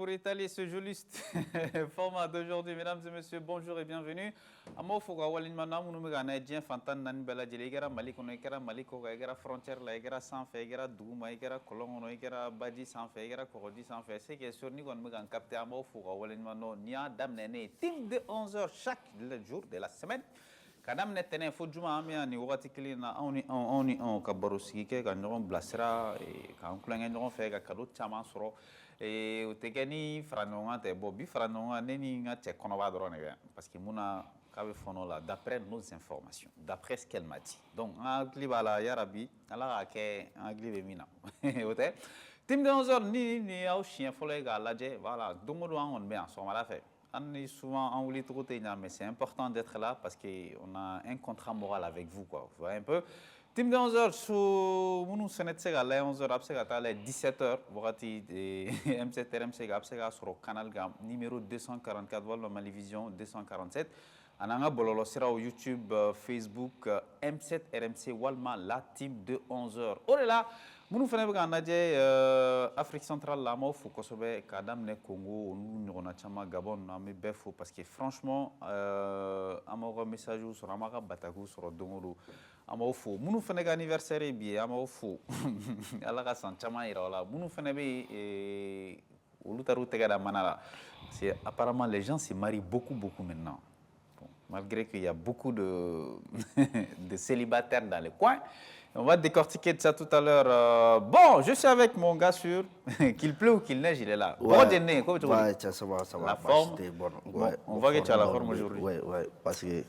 pour étaler ce joli format d'aujourd'hui. Mesdames et messieurs, bonjour et bienvenue. Amo foga walin mana munu me gana dien fantan nan bela jele gara maliko no gara maliko gara frontière la gara sanfé gara duma gara kolongo no gara badi sanfé gara korodi sanfé c'est que sur ni gon me gan capter amo foga walin mano nia damnene team de 11h chaque jour de la semaine. Kadam netene fo juma amia ni wati kilina oni ka barosi ke ka nyon blasera e ka onklanga nyon fe ka kado chama soro e o tegeni franonga te bo bi franonga neni nga te konoba drone parce que muna ka be fono la d'après nos informations d'après ce qu'elle m'a dit donc agli bala ya rabbi ala ke agli be mina ote tim de 11h ni au chien folé ga laje voilà dongo do on bien so mala fait. On est souvent en Ouli mais c'est important d'être là parce qu'on a un contrat moral avec vous, quoi. Vous voyez un peu. Team de 11h, sur Mounou Senet à 11h, à 17h, vous avez M7 RMC sur le canal numéro 244, voilà, Malivision 247. On a bololo sera au YouTube, Facebook, M7 RMC, Walma, la team de 11h. Oh là! Munu fana bɛ k'an lajɛ Afrique centrale la an b'aw fo kosɛbɛ k'a daminɛ Congo olu ɲɔgɔnna caman Gabon an bɛ bɛɛ fo parce que franchement an b'aw ka messagew sɔrɔ an b'a ka batakiw sɔrɔ don o don an b'aw fo minnu fana ka anniversaire ye bi ye an b'aw fo ala ka san caman yira o la minnu fana bɛ yen olu taar'u tɛgɛ da mana la parce que apparemment les gens se marient beaucoup maintenant bon, malgré qu'il y a beaucoup de célibataires dans les coins. On va décortiquer de ça tout à l'heure. Bon, je suis avec mon gars sûr, qu'il pleut ou qu'il neige, il est là. Ouais, bon dîner, comment tu ouais, ça va. La forme, bon, ouais, on voit que tu as la forme aujourd'hui. Oui, parce que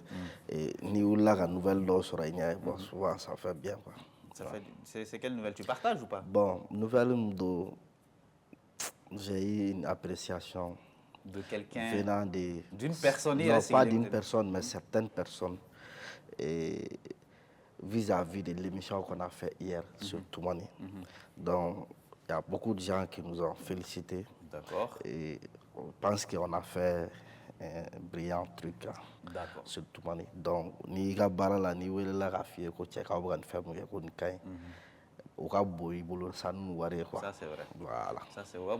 ni ou la nouvelle dose sur bon, souvent ça fait bien. Quoi. C'est quelle nouvelle? Tu partages ou pas? Bon, nouvelle, j'ai eu une appréciation de quelqu'un venant d'une personne. Non, pas d'une personne, mais certaines personnes. Et vis-à-vis de l'émission qu'on a fait hier sur Toumani. Donc, il y a beaucoup de gens qui nous ont félicités. D'accord. Et on pense qu'on a fait un brillant truc sur Toumani. Donc, ni ga barala ni wele la rafie ko tcheka ou gan faire ko ni kay. Au cas où ça nous quoi. Ça c'est vrai. Voilà. Ça c'est au cas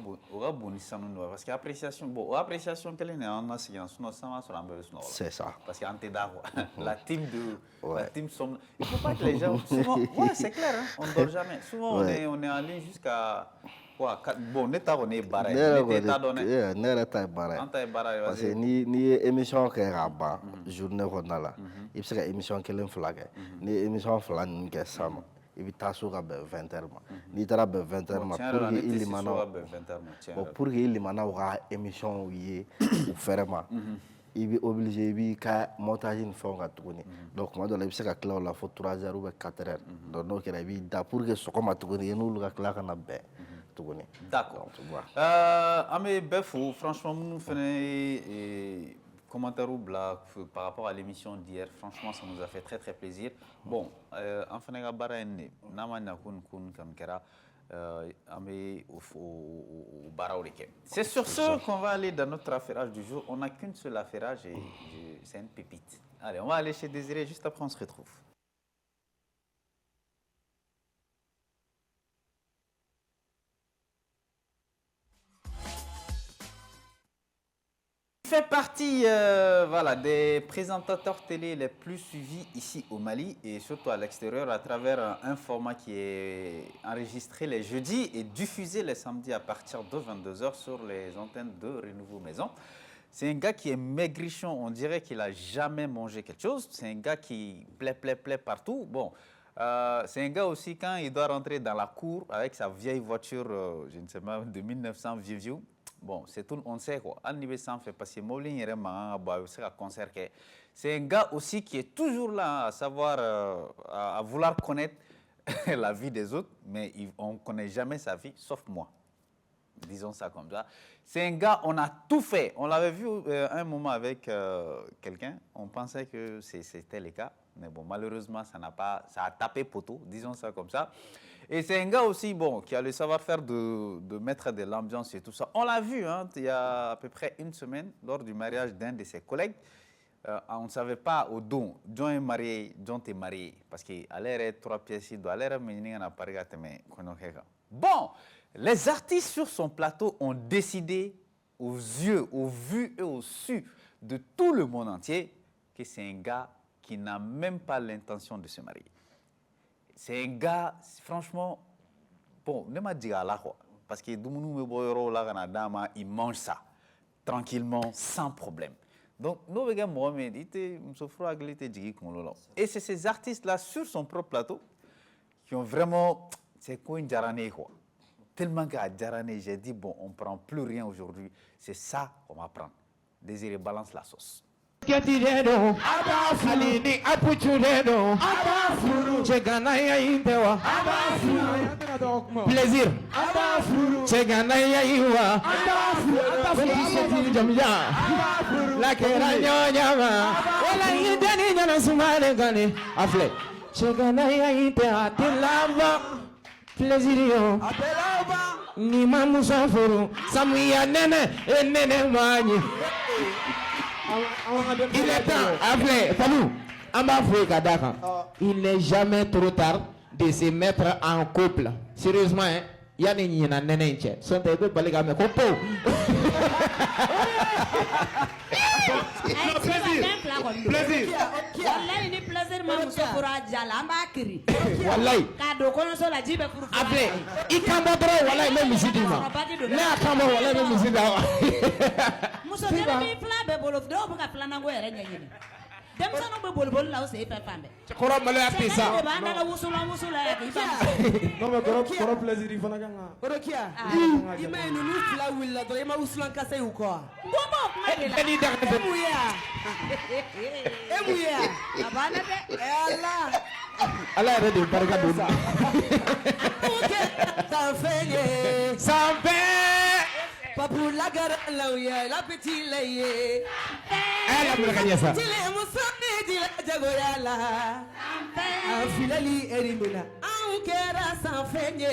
ça nous parce que appréciation appréciation quelle est en ancien sinon ça va sur un peu. C'est ça. Parce qu'en t'aidant la team la team somme il faut pas que les gens souvent c'est clair hein, on dort jamais souvent on est en ligne jusqu'à quoi bon on est barré parce que ni émission que rabat journée on là il se émission que l'inflague ni émission flan que ça il vit à 20h. Ni tara 20h. Pour qu'il y ait émission ou faire il est obligé de monter une forme. Donc, moi, il y a la faut 3h ou 4h. Donc, il y a pour que ce soit nous d'accord. Amé Befou, franchement, nous faisons commentaire ou blague par rapport à l'émission d'hier, franchement, ça nous a fait très plaisir. Bon, en fin de barane, c'est sur ce qu'on va aller dans notre affairage du jour. On n'a qu'une seule affairage et c'est une pépite. Allez, on va aller chez Désiré, juste après on se retrouve. Fait partie voilà, des présentateurs télé les plus suivis ici au Mali et surtout à l'extérieur à travers un format qui est enregistré les jeudis et diffusé les samedis à partir de 22h sur les antennes de Renouveau Maison. C'est un gars qui est maigrichon, on dirait qu'il n'a jamais mangé quelque chose. C'est un gars qui plaît partout. Bon, c'est un gars aussi quand il doit rentrer dans la cour avec sa vieille voiture, je ne sais pas, de 1900 vieux. Bon, c'est tout, on sait quoi. Fait parce que c'est un gars aussi qui est toujours là à savoir, à vouloir connaître la vie des autres, mais on ne connaît jamais sa vie, sauf moi. Disons ça comme ça. C'est un gars, on a tout fait. On l'avait vu un moment avec quelqu'un. On pensait que c'était le cas. Mais bon, malheureusement, ça a tapé poteau. Disons ça comme ça. Et c'est un gars aussi, bon, qui a le savoir-faire de mettre de l'ambiance et tout ça. On l'a vu, hein, il y a à peu près une semaine, lors du mariage d'un de ses collègues. On ne savait pas au don, John est marié, John est marié. Parce qu'il allait être 3 pièces, il doit aller à Paris. Bon, les artistes sur son plateau ont décidé aux yeux, au vu et au su de tout le monde entier que c'est un gars qui n'a même pas l'intention de se marier. C'est un gars, franchement, bon, ne m'a dit à la quoi. Parce que il mange ça tranquillement, sans problème. Donc, nous, et c'est ces artistes-là sur son propre plateau qui ont vraiment. C'est quoi une jarane, quoi. Tellement qu'à jarane, j'ai dit, bon, on ne prend plus rien aujourd'hui. C'est ça qu'on va prendre. Désiré balance la sauce. Ketireno alini apuchureno chegana ya intewa plaisir chegana ya iwa petit jamja la keranyo nyama wala yidani nyana sumare gane afle chegana ya intewa tilava plaisir yo ni mamu safuru samuya nene nene mani. Il est temps, appelez, Fabou, il n'est jamais trop tard de se mettre en couple. Sérieusement, hein? Il y a des gens qui sont un peu balèques à me couper. Plaisir. Wallahi. Appelez, il cambotre, wallahi, même ici, dis-moi. Là, cambotre, wallahi, même ici, dis-moi. Koro malo ya pesa. Non mais koro plaisir il fana kanga. Koro kia. Ima inu ni fla willa to ima usulan kase uko. Ngobo kumela. Eni da kase. Emuya. Abana de. Allah. Allah ya de barka dun. Sampe. Papu la gara lauya la petit laye. Elle a me ça. Dile musoni dile jagoyala. Afilali erimina. Ankera sanfenye.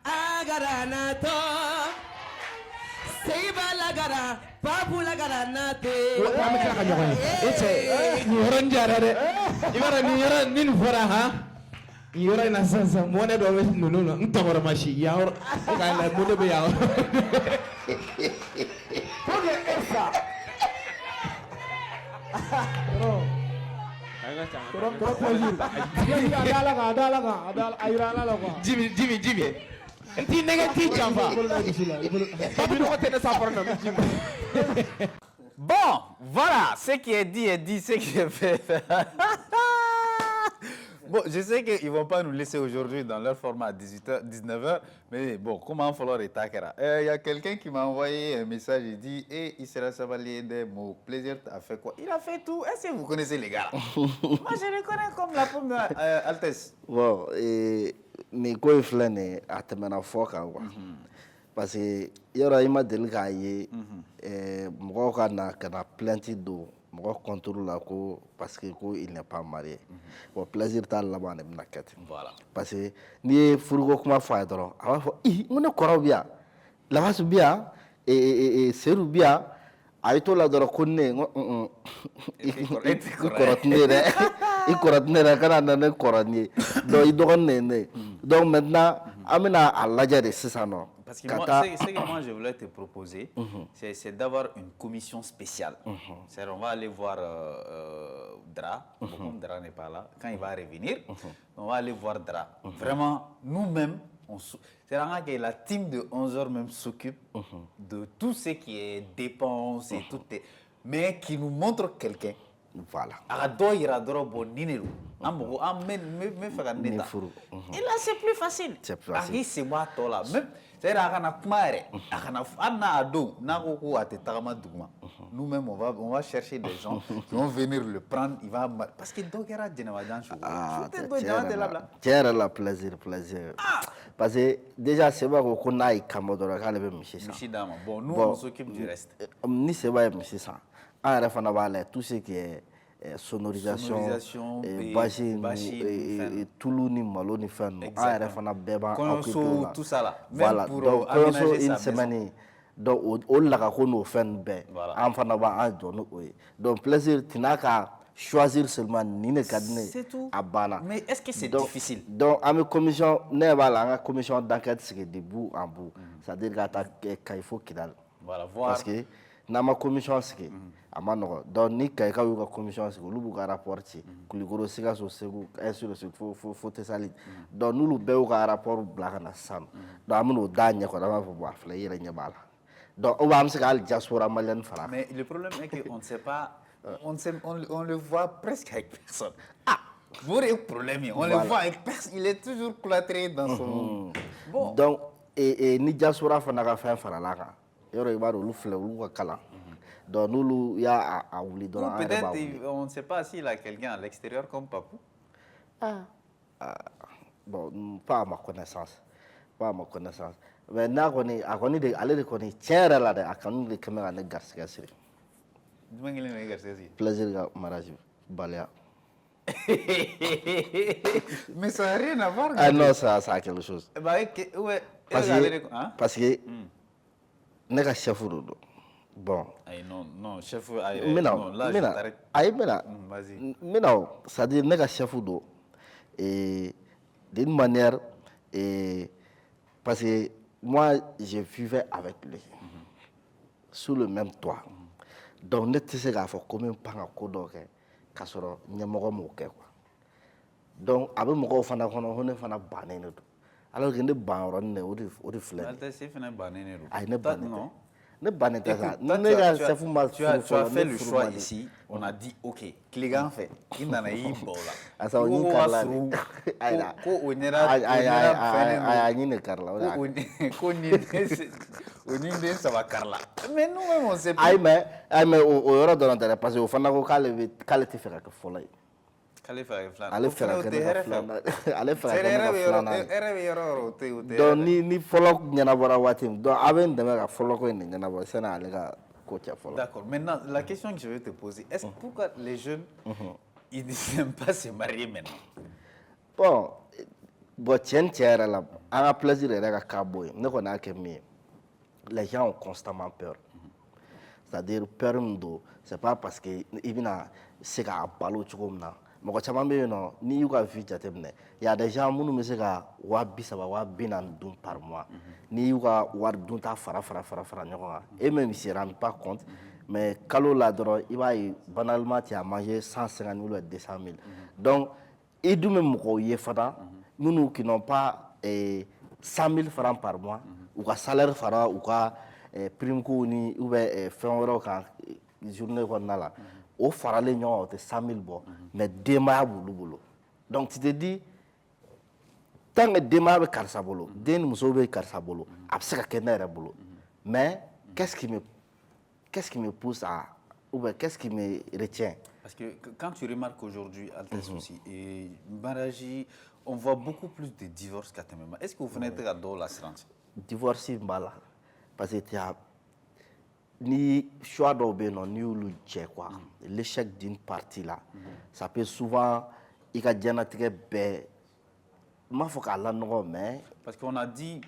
Agara nato. Seiba la gara. Papu la gara nate. Wa me kala kanyo. Ece ni horon jarare. Ibara ni horon nin fora ha. Yora na sansa mone do wes nunu ntagora mashi yaor ka la mone be yaor Pone esa Koro plaisir adala ayirala la quoi Jimmy enti nega ti chamba Papi no tene sa porno Bon, voilà, ce qui est dit, ce qui est fait. Bon, je sais qu'ils ne vont pas nous laisser aujourd'hui dans leur format à 18h, 19h, mais bon, comment falloir étaquer? Il y a quelqu'un qui m'a envoyé un message, il dit, il sera savalier des mots, plaisir, a fait quoi? Il a fait tout. Est-ce que vous connaissez les gars? Moi, je les connais comme la première Altesse. Bon, mais quoi il flâne à te mettre en foc, parce que il y aura une délai à y moi quand on a plainte d'eau. Moi contrôle la co parce que il n'est pas marié. Bon plaisir t'as là-bas ne m'inquiète. Voilà. Parce que ni fourgo comment faire alors. Avant faut on est correct bien. Là-bas c'est bien et c'est bien. Aïto la dora connaît. Il correct ne quand on est correct donc il doit ne. Donc maintenant amena à l'âge c'est ça non. Parce que moi, ce que moi je voulais te proposer, c'est d'avoir une commission spéciale. On va aller voir Dra, comme Dra n'est pas là, quand il va revenir, on va aller voir Dra. Vraiment, nous-mêmes, c'est vraiment que la team de 11h même s'occupe de tout ce qui est dépenses et tout, mais qui nous montre quelqu'un. Voilà. Et là, c'est plus facile. C'est plus facile. C'est moi, toi là. Même, nous-mêmes, on va chercher des gens qui vont venir le prendre. Il va... Parce que tiens, la plaisir. Parce que déjà, c'est vrai qu'on a eu Kamodora, bon, nous, on s'occupe du reste. Ni c'est vrai, monsieur ça. Tout ce qui est sonorisation, bâchine, Toulou ni Malo ni Fenno, tout ça là. Voilà, donc une semaine, donc on l'a qu'on nous fait bien. Enfin, donc plaisir, Tinaka, choisir seulement ni cabinet c'est tout à Bana. Mais est-ce que c'est difficile? Donc à mes commission la commission d'enquête c'est de bout en bout, c'est-à-dire qu'il faut qu'il voilà voir parce que na ma commission c'est amano donc ni ka ka commission c'est lu buka rapport ci kuligoro siga so segu sur le faut te salit donc nous lu be ka rapport blaka na sam donc amno dagne ko dama fo baf la yere nyabala donc on va am siga al diaspora malienne fara. Mais le problème est qu'on ne sait pas on le voit presque avec personne. Vous avez un problème, on le voit avec personne, il est toujours cloîtré dans son monde. Bon. Donc et ni diaspora fana ka fin fara la ka yoro ibaro lu fle lu ka kala. Donc nous, il y a à oublier. Peut-être, on ne sait pas s'il a quelqu'un à l'extérieur comme Papou. Bon, pas à ma connaissance. Pas à ma connaissance. Mais là, on est allé de tiens là, à quand nous les caméras ne garcent pas. Plaisir, mariage, baléa. Mais ça n'a rien à voir. Ah non, ça a quelque chose. Parce que, n'est pas chef ou bon. Non, chef. Mais non, là, je t'arrête. Vas-y. Mais non, c'est-à-dire, n'est pas chef ou et d'une manière, et parce que moi, je vivais avec lui, sous le même toit. Donc, ne sais pas comment on peut faire qu'à ce moment il y a un donc, avec mon enfant, on a fait un banné. Alors que nous banné, on est fleur. Non. Tu as fait le choix ici, on a dit ok, Clégan fait, il n'en a eu bon là. Ça va Carla. Mais nous-mêmes on sait pas. Mais au euro de l'intérêt parce qu'au fond qu'elle te fera que folie. Allez faire donc ni follow nyanabora watim donc avant de me follow ko ni nyanabora c'est na lega coach follow. D'accord. Maintenant la question que je vais te poser, est-ce pourquoi les jeunes ils n'aiment pas se marier maintenant? Bon tiens là on a plaisir de la cowboy ne connait que mieux les gens ont constamment peur. C'est-à-dire peur ndo c'est pas parce que ibina c'est ka balo chukomna moko chama be no ni yuka vie jatemne il y a des gens munu meseka wa bisaba wa binan dun par mois ni yuka war dun ta fara nyoko et même ils se rendent pas compte mais kalo la dro il va banalement tu as mangé 150 000 ou 200 000 donc et du même moko ye fada nous qui n'ont pas 100 000 francs par mois ou ka salaire fara ou ka prime ko ni ou be fin euro ka journée ko nala au farale ñoo te 100 000 bon mais dema bulu donc tu te dis tant que dema be karsa bolo den muso be karsa bolo abse ka kenere bolo mais qu'est-ce qui me pousse à ou bien qu'est-ce qui me retient parce que quand tu remarques aujourd'hui Altes Souci et Mbaraji on voit beaucoup plus de divorces qu'à Temema. Est-ce que vous venez de dans l'assurance divorce mbala parce que tu as ni choix d'obéir ni lu tché quoi l'échec d'une partie là ça peut souvent il y a dianatique bé ma faut qu'à la mais parce qu'on a dit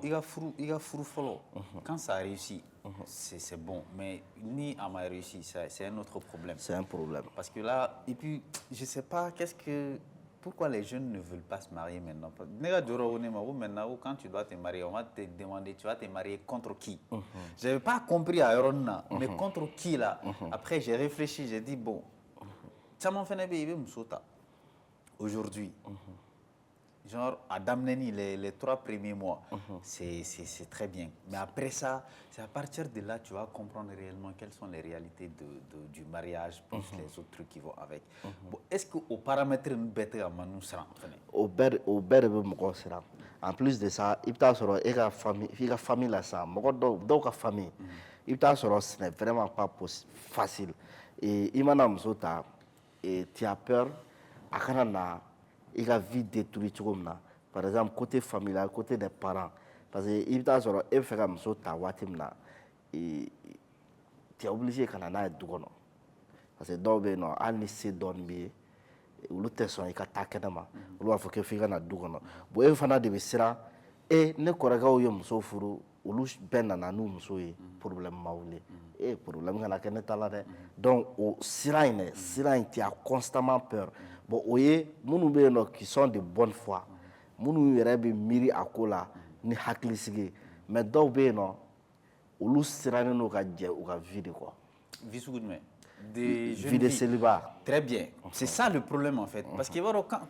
il y a fou follow quand ça réussit c'est bon mais ni à ma réussi c'est un autre problème. C'est un problème parce que là et puis je sais pas pourquoi les jeunes ne veulent pas se marier maintenant? Maintenant, quand tu dois te marier, on va te demander, tu vas te marier contre qui? Je n'avais pas compris à Eurona, mais contre qui là? Après, j'ai réfléchi, j'ai dit, bon, ça m'a fait un peu aujourd'hui. Genre, à Damneni, les 3 premiers mois, c'est très bien. Mais après ça, c'est à partir de là tu vas comprendre réellement quelles sont les réalités du mariage, plus les autres trucs qui vont avec. Bon, est-ce qu'au paramètre, nous bête à Manu sera au bête en plus de ça, il t'a sur la famille là ça, donc la famille, il t'a sur ce n'est vraiment pas facile. Et il m'a dit et tu as peur à Canada. Il a vie détruite comme ça. Par exemple, côté familial, côté des parents. Parce que il t'a sur il fait comme ça ta watimna et tu es obligé quand on a du gono. Parce que donc non, on essaie dormir ou le tesson il attaque dama. Ou faut que figa na du gono. Bo e fana de sera et ne koraga o yom so furu olu bɛɛ nana n'u muso ye problème ma wuli problème kana kɛ ne ta la dɛ donc o sira in dɛ sira in tu as constamment peur bon o ye minnu bɛ yen nɔ qui sont de bonne foi minnu yɛrɛ bɛ miiri a ko la ni hakilisigi ye mais dɔw bɛ yen nɔ olu sirannen n'u ka jɛ u ka vie de quoi vie sugu jumɛn des jeunes vie de filles. célibat. Très bien. C'est ça le problème en fait. Parce que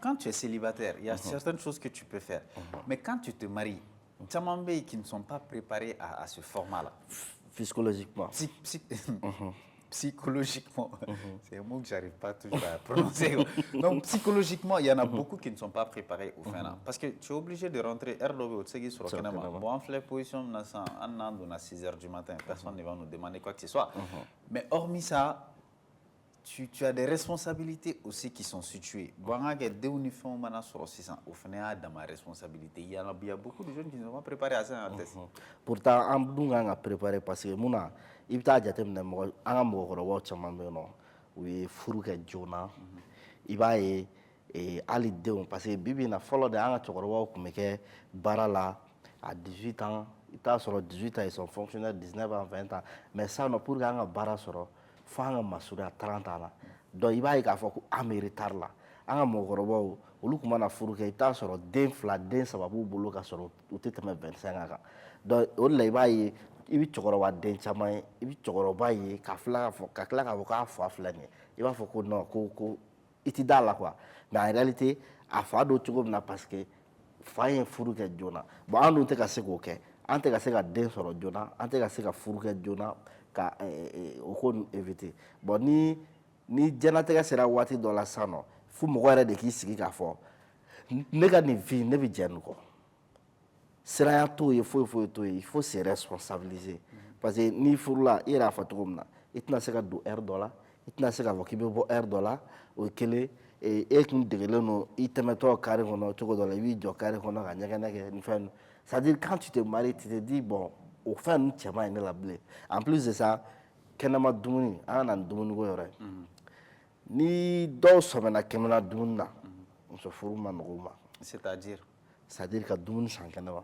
quand tu es célibataire, il y a certaines choses que tu peux faire. Mais quand tu te maries, Tchamambé qui ne sont pas préparés à ce format-là. Psychologiquement. Psychologiquement. C'est un mot que j'arrive pas toujours à prononcer. Donc psychologiquement, il y en a beaucoup qui ne sont pas préparés au fin. Parce que tu es obligé de rentrer sur le canal. Bon, en fait, position, on a 6 h du matin. Personne ne va nous demander quoi que ce soit. Mais hormis ça, tu as des responsabilités aussi qui sont situées. Bon, on a des uniformes sur 600. Au final, dans ma responsabilité, il y a beaucoup de jeunes qui ne sont pas préparés à ça. Pourtant, on a préparé parce que Mouna, il y a des gens qui ont Jona, il va y aller parce que Bibi n'a follow de Anga Chokorowa qui Barala à 18 ans. Il a sur 18 ans, ils sont fonctionnaires 19 ans, 20 ans. Mais ça, on a pour Anga Bara sur Fanga Masura à 30 ans. Donc il va y avoir un retard là. Anga Mogorowa, olu kuma na furu kɛ i t'a sɔrɔ den fila den saba b'u bolo ka sɔrɔ u tɛ tɛmɛ 25 ans kan donc o de la i b'a ye i bɛ cɛkɔrɔba den caman ye i bɛ cɛkɔrɔba ye ka tila k'a fɔ k'a fa filɛ nin ye i b'a fɔ ko non ko i ti da la quoi mais en réalité a fa don cogo min na parce que fa ye furu kɛ joona bon an dun tɛ ka se k'o kɛ an tɛ ka se ka den sɔrɔ joona an tɛ ka se ka furu kɛ joona ka o ko éviter bon ni diɲɛlatigɛ sera waati dɔ la sisan nɔ fo mɔgɔ yɛrɛ de k'i sigi k'a fɔ ne ka nin vie ne bɛ jɛ nin kɔ siranya t'o ye foyi t'o ye il faut se responsabiliser parce que n'i furula i yɛrɛ y'a fɔ cogo min na i tɛna se ka don heure dɔ la i tɛna se k'a fɔ k'i bɛ bɔ heure dɔ la o ye kelen e tun degelen don i tɛmɛtɔ carré kɔnɔ cogo dɔ la i b'i jɔ carré kɔnɔ ka ɲɛgɛnɛ kɛ nin fɛn c'est à dire quand tu te maries tu te dis bon o fɛn ninnu cɛ man ɲi ne la bilen en plus de ça kɛnɛma dumuni an ka na nin dumuniko yɔrɔ ye ni dɔw sɔmina kɛnɛma dumuni na muso furu ma nɔgɔ u ma c'est-à-dire ka dumuni san kɛnɛma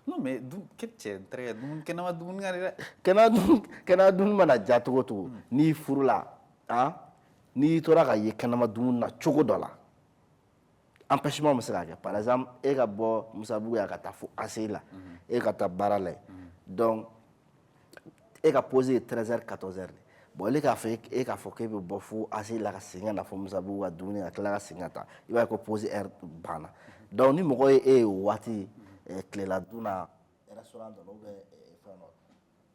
non mais quel très kɛnɛma dumuni ka dɛ kɛnɛma dumuni mana ja cogo o cogo n'i furula n'i tora ka ye kɛnɛma dumuni na cogo dɔ la empêchement bɛ se ka kɛ par exemple e ka bɔ musabugu yan ka taa fo ACI la e ka taa baara la donc e ka pause ye 13h 14h de bon ele k'a fɔ e k'a fɔ k'e bɛ bɔ fo ACI la ka segin ka na fo musabugu ka dumuni ka tila ka segin ka taa i b'a ye ko pause heure banna donc ni mɔgɔ ye e ye o waati tilela dun na restaurant dɔ la ou bien fɛn dɔ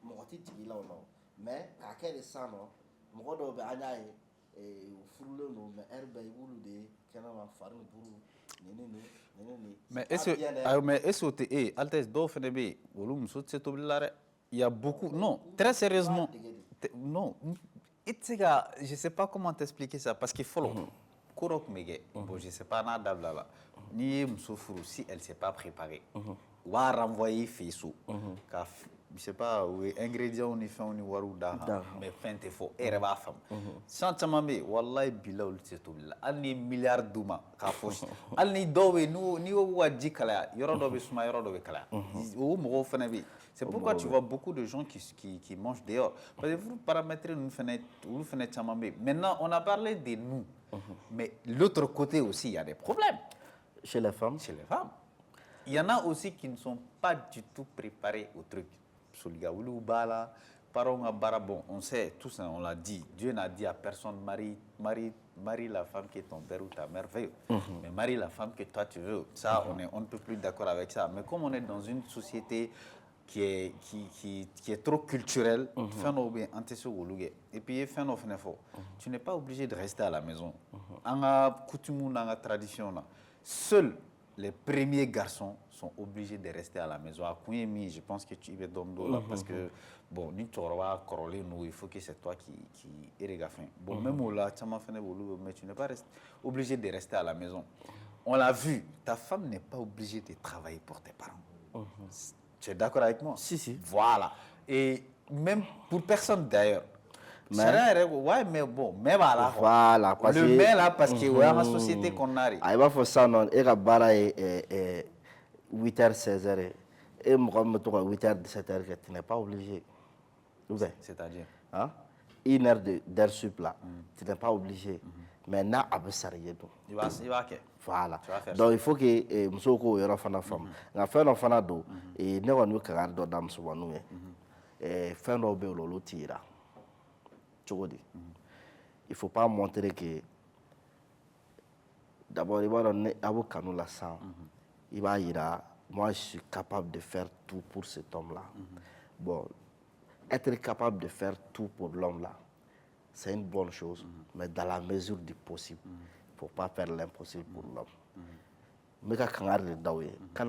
mɔgɔ tɛ jigin i la o la mais k'a kɛ de sisan nɔ mɔgɔ dɔw bɛ an y'a ye u furulen don mais heure bɛɛ i b'olu de ye kɛnɛma fari ni buru mais est-ce que Altesse dɔw fɛnɛ bɛ yen olu muso tɛ se tobili la dɛ il y a beaucoup non très sérieusement non je sais pas comment t'expliquer ça parce que fɔlɔ ko dɔ tun bɛ kɛ bon je sais pas n'a dabila la n'i ye muso furu si elle s'est pas préparée u b'a renvoyer fɛ yen so ka je sais pas u ye ingrédients ni fɛnw ni wariw d'a kan mais fɛn tɛ fɔ e yɛrɛ b'a faamu sisan caman bɛ yen walayi bilahi olu tɛ se tobili la hali ni ye miliyari d'u ma k'a fɔ hali ni dɔw bɛ yen n'i y'o ka ji kalaya yɔrɔ dɔ bɛ suma yɔrɔ dɔ bɛ kalaya o mɔgɔw fɛnɛ bɛ yen c'est pourquoi tu vois beaucoup de gens qui mangent dehors parce que vous paramétrez nous fɛnɛ caman bɛ yen maintenant on a parlé de nous mais l'autre côté aussi il y a des problèmes chez les femmes il y en a aussi qui ne sont pas du tout préparés au truc Soligaouli ou Bala, parents à Barabon, on sait, tout ça, on l'a dit. Dieu n'a dit à personne, marie la femme qui est ton père ou ta mère veut. Mais marie la femme que toi tu veux. Ça, on ne peut plus d'accord avec ça. Mais comme on est dans une société qui est trop culturelle, et puis tu n'es pas obligé de rester à la maison. On a coutume, on a tradition. Seuls les premiers garçons sont obligés de rester à la maison. À Kounyemi, je pense que tu es dans là parce que, bon, il faut que c'est toi qui est gafin. Bon, même là, mais tu n'es pas obligé de rester à la maison. On l'a vu, ta femme n'est pas obligée de travailler pour tes parents. Tu es d'accord avec moi? Si. Voilà. Et même pour personne d'ailleurs. Ouais, mais bon, mais voilà. Voilà, parce le mais là, parce que ouais, la société qu'on a. Il va faire ça, non, et la barre est 8h, 16h. Et moi, je me trouve à 8h, 17h, tu n'es pas obligé. C'est-à-dire hein? 1 heure d'air sup là, tu n'es pas obligé. Maintenant, avec ça, il va voilà. faire Donc ça. il faut que Moussoko ait une femme. La femme fana do et ne va nous cagar dans dame souvent et fin d'obé le tira. Il faut pas montrer que d'abord il va donner à vos canaux la sang. Il va ira. Moi je suis capable de faire tout pour cet homme là. Bon, être capable de faire tout pour l'homme là, c'est une bonne chose, mais dans la mesure du possible. Il ne faut pas faire l'impossible pour l'homme. Mais quand on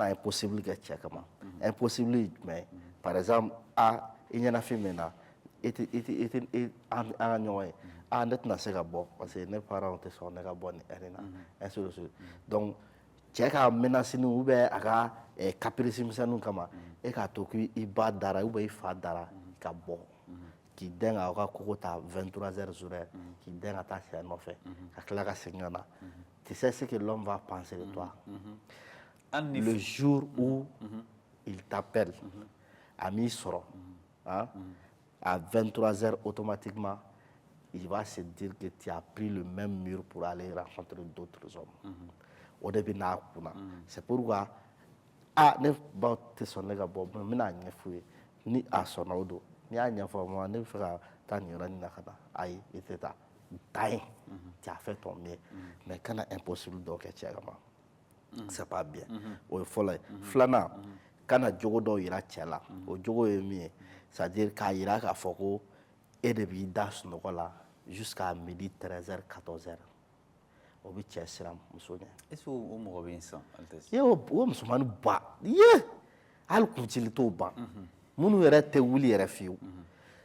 a impossible, impossible, mais par exemple, il y a un film maintenant, parce que mes parents sont ainsi de suite. Donc, cɛ ka menacé ou bien a ka caprice misɛnninw kama e k'a to k'i ba dara ou bien i fa dara ka bɔ k'i dɛn ka aw ka kogo ta 23h jour k'i dɛn ka taa cɛ nɔfɛ ka tila ka segin ka na tu sais ce que l'homme va penser de toi le jour où il t'appelle à m'i sɔrɔ hein, à 23h automatiquement il va se dire que tu as pris le même mur pour aller rencontrer d'autres hommes. Au début, c'est pourquoi ne pas te sonner à Bob, mais ni à son auto, ni à n'y moi, ne fera tant y aura ni nakada. Aïe, était à taille. Tu as fait ton mieux, mais quand c'est impossible donc tu c'est pas bien. Au folle, flana, quand a jogo do ira tchela, au jogo est mieux, c'est-à-dire qu'il ira à Foko et depuis das nokola jusqu'à midi 13h 14h. Obi chesiram musonya est-ce o mo bien ça altesse yo o musumanu ba ye al kuntili to ba munu yɛrɛ tɛ wuli yɛrɛ fiyewu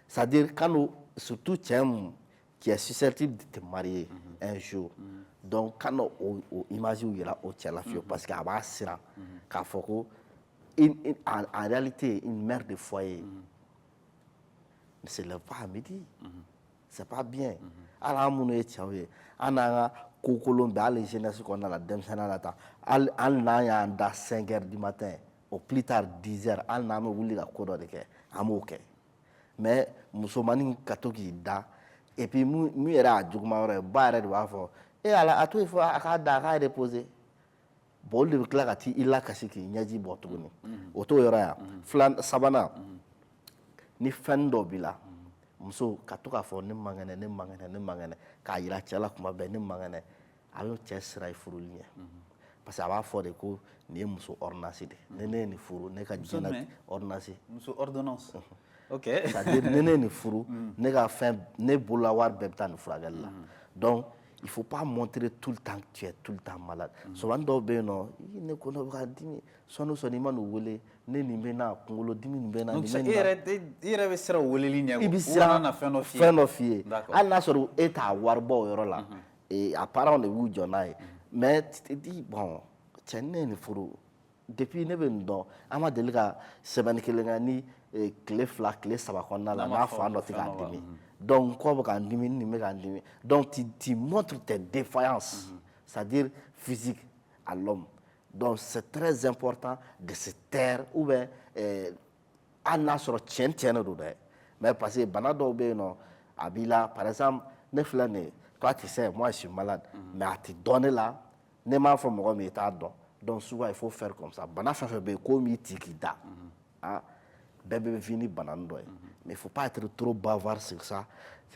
c'est-à-dire quand surtout cɛ qui est susceptible de te marier un jour donc quand o image yira o cɛ la fiyewu parce que a b'a siran k'a fɔ ko en réalité une mère de foyer ne se lève pas à midi c'est pas bien ala munu ye cɛw ye an n'an ka ko kolon bɛ hali jeunesse kɔnɔna la denmisɛnninya la tan hali n'an y'an da 5h du matin au plus tard 10h hali n'an bɛ wuli ka ko dɔ de kɛ an b'o kɛ mais musomanin ka to k'i da et puis mun yɛrɛ y'a juguman yɔrɔ ye ba yɛrɛ de b'a fɔ ala a to yen fɔ a k'a da a k'a reposer bon olu de bɛ tila ka t'i lakasi k'i ɲɛji bɔ tuguni o t'o yɔrɔ yan sabanan ni fɛn dɔ b'i la muso ka to k'a fɔ ne man kɛnɛ k'a yira cɛ la kuma bɛɛ ne man kɛnɛ a y'o cɛ sira i furuli ɲɛ parce que a b'a fɔ de ko nin ye muso ordonnance de ne ye nin furu ne ka diɲɛ ordonnance muso ordonnance ok c'est-à-dire ne ye nin furu ne ka fɛn ne bolola wari bɛɛ bɛ taa nin furakɛli la donc il faut pas montrer tout le temps que tu es tout le temps malade souvent dɔw bɛ yen nɔ ne ko ne bɛ ka dimi sɔɔni o sɔɔni i ma n'u wele ne nin bɛ na kunkolo dimi nin bɛ na nin bɛ na i yɛrɛ bɛ siran weleli ɲɛ i bɛ siran fɛn dɔ f'i ye d'accord hali n'a sɔrɔ e t'a wari bɔ o yɔrɔ la a parents de b'u jɔ n'a ye mais tu te dis bon cɛ ne ye nin furu depuis ne bɛ nin dɔn an ma deli ka semaine kelen kɛ ni tile 2 tile 3 kɔnɔna la n'a fan dɔ tɛ k'a dimi donc kɔ bɛ k'an dimi nin bɛ k'an dimi donc tu montres tes défaillances c'est-à-dire physique à l'homme donc c'est très important de se taire ou bien hali n'a sɔrɔ tiɲɛ de don dɛ mais parce que bana dɔw bɛ yen nɔ a b'i la par exemple ne filɛ nin ye toi tu sais moi je suis malade mais a tɛ dɔn ne la ne m'a fɔ mɔgɔ min i t'a dɔn donc souvent il faut faire comme ça bana fɛn fɛn bɛ yen ko min ti k'i da bɛɛ bɛ fin ni bana dɔ ye mais il faut pas être trop bavard sur ça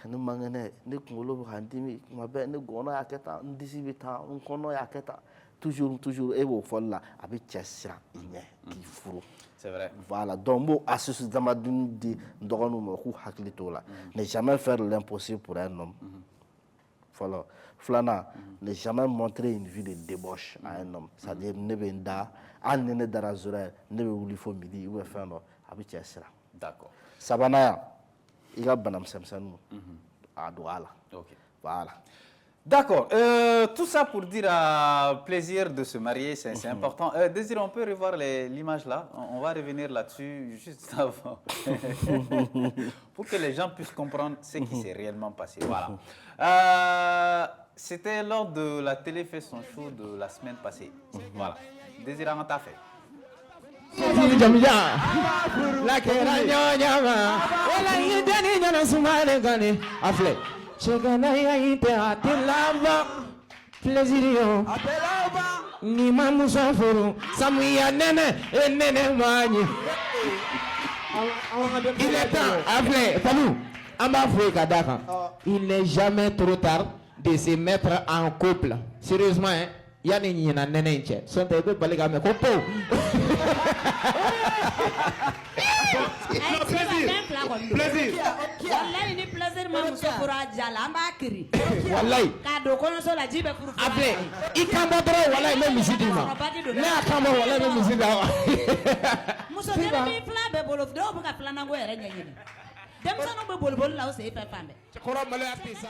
ne man kɛnɛ ne kunkolo bɛ ka n dimi tuma bɛɛ ne gɔnɔ y'a kɛ tan n disi bɛ tan n kɔnɔ y'a kɛ tan toujours e b'o fɔli la a bɛ cɛ siran i ɲɛ k'i furu c'est vrai voilà donc n b'o astuce damadɔni di n dɔgɔninw ma k'u hakili t'o la ne jamais faire l'impossible pour un homme fɔlɔ filanan ne jamais montrer une vie de débauche à un homme c'est-à-dire ne bɛ n da hali ni ne dara zora ne bɛ wuli fo midi ou bien fɛn dɔ a bɛ cɛ siran d'accord sabanan yan i ka banamisɛnmisɛnninw a dɔgɔya la voilà. D'accord. Tout ça pour dire plaisir de se marier, c'est important. Désiré, on peut revoir l'image là. On va revenir là-dessus juste avant. Pour que les gens puissent comprendre ce qui s'est réellement passé. Voilà. C'était lors de la télé fait son show de la semaine passée. Voilà. Désiré, on t'a fait. La kera nyama wala yidani nyana sumare gani afle chegana ya ite atilava plaisir ni mamu safuru samu ya nene nene mani il est temps afle Fabou amba foué kadaka il n'est jamais trop tard de se mettre en couple sérieusement hein yani nyina nene nche sonte be baliga me ko po plaisir. Wallahi ni plaisir ma muso fura jala an b'a kiri. Wallahi. K'a don kɔɲɔso la ji bɛ furu. Appelez. I kan bɔ dɔrɔn wallahi n bɛ misi d'i ma. Ne y'a kan bɔ wallahi n bɛ misi d'a ma. Muso kelen b'i fila bɛɛ bolo dɔw bɛ ka filananko yɛrɛ ɲɛɲini. Denmisɛnninw bɛ boli la o sen fɛ fan bɛɛ. Cɛkɔrɔba maloya tɛ sa.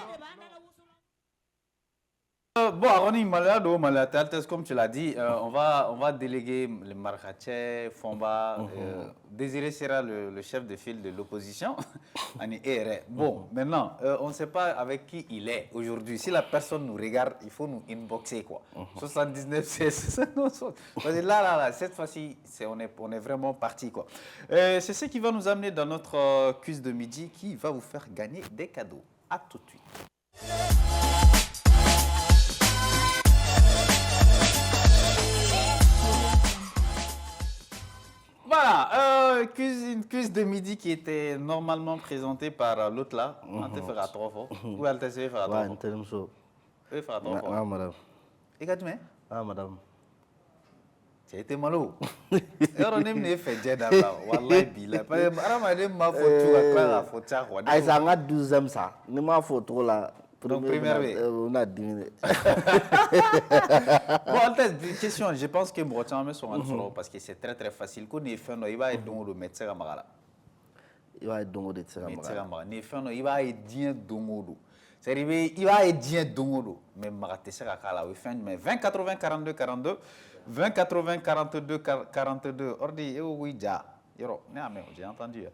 Bon, Aroni Malado, Malataltes, comme tu l'as dit, on va déléguer le Marrakech, Fomba. Désiré sera le chef de file de l'opposition. Bon, maintenant, on ne sait pas avec qui il est aujourd'hui. Si la personne nous regarde, il faut nous inboxer, quoi. 79, c'est là, cette fois-ci, on est vraiment parti, quoi. C'est ce qui va nous amener dans notre quiz de midi qui va vous faire gagner des cadeaux. À tout de suite. Voilà, une quiz de midi qui était normalement présentée par l'autre là. On te fera trop fort. Ou elle te fera trop fort. Oui, fera trop fort. Ah, madame. Et quand tu mets? Ah, madame. Tu as été malo. Et on a fait Jeddah là. Wallahi bila. Parce que Ramadan m'a foutu à quoi la faute ça. Ah, ça a 12e ça. Ne m'a photo là. Donc, première on a diminué. Bon, une question. Je pense que moi, je suis en parce que c'est très très facile. Quand il fait il va être dans le médecin Magala. Il va être dans le médecin Magala. Il va être bien dans le. C'est arrivé, il va être bien dans le. Mais Magaté c'est à la fin. Mais 20 80 42 42, 20 80 42 42. Ordi, oui, déjà. J'ai entendu.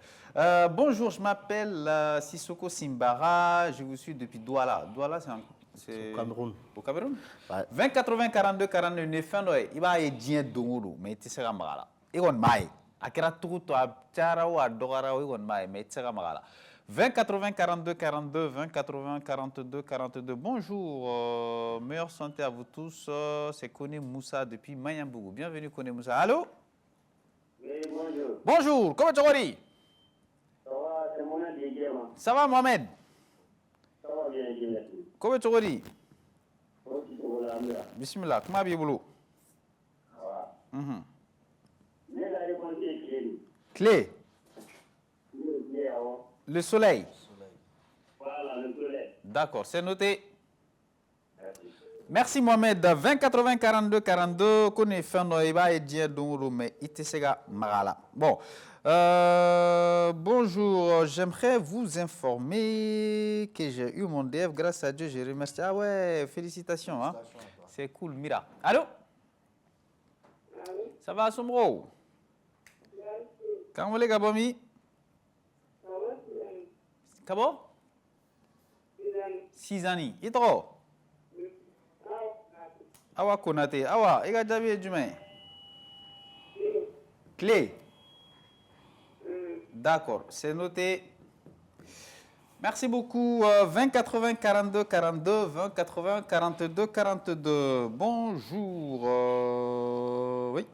Bonjour, je m'appelle Sissoko Simbara, je vous suis depuis Douala. Douala, c'est au Cameroun. Au Cameroun? Ouais. 20 80 42 42, il va y avoir Dongoro, mais tu sais pas. Il y a un maï. Akira Turuto, Tchara ou Adora, il y a un maï, mais tu sais pas. 20 80 42 42, 20 80 42 42. Bonjour, meilleure santé à vous tous. C'est Kone Moussa depuis Mayambougou. Bienvenue Kone Moussa. Allô? Oui, bonjour. Bonjour, comment tu vas? Ça va, c'est Mohamed Diéguéma. Ça va Mohamed? Ça va bien, merci. Comment tu vas? Bonjour, Bismillah, comment vas-tu? Ça va. Mais la réponse est clé. Clé? Clé, le soleil. Voilà, le soleil. D'accord, c'est noté. Merci. Merci Mohamed. 20 80 42 42. Connais fin noiba et dia dongolo mais itesega marala. Bon. Bonjour, j'aimerais vous informer que j'ai eu mon DF grâce à Dieu, j'ai remercié. Ah ouais, félicitations. Hein? C'est cool, Mira. Allô? Ça va, Somro? Comment les Gabomi? Kabo? 6 ans. Itro? Awa Konate. Awa, ega jabi Djumé. Clé. D'accord, c'est noté. Merci beaucoup. 20 80 42 42, 20 80 42 42. Bonjour. Oui.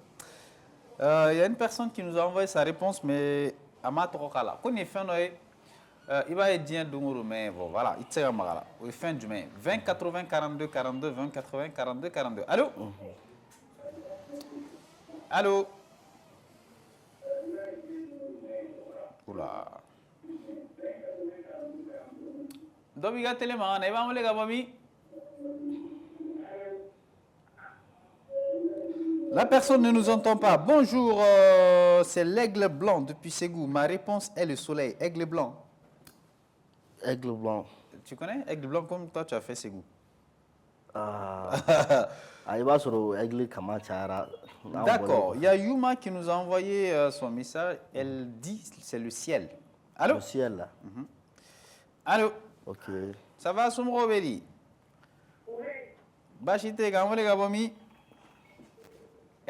Il y a une personne qui nous a envoyé sa réponse, mais Amatorokala. Qu'on est fin, il va être bien d'Oumou, mais voilà, il tient à Magala. Oui, fin du mai. 20 80 42 42, 20 80 42 42. Allô? Allô? Oula. Dobiga Téléman, et va les Gabomi. La personne ne nous entend pas. Bonjour, c'est l'aigle blanc depuis Ségou. Ma réponse est le soleil. Aigle blanc. Aigle blanc. Tu connais aigle blanc comme toi tu as fait Ségou? D'accord. Il y a Yuma qui nous a envoyé son message. Elle dit c'est le ciel. Allô? Le ciel là. Allô? Ok. Ça va, Soumro Beli? Oui. Bachite, Gamoule Gabomi?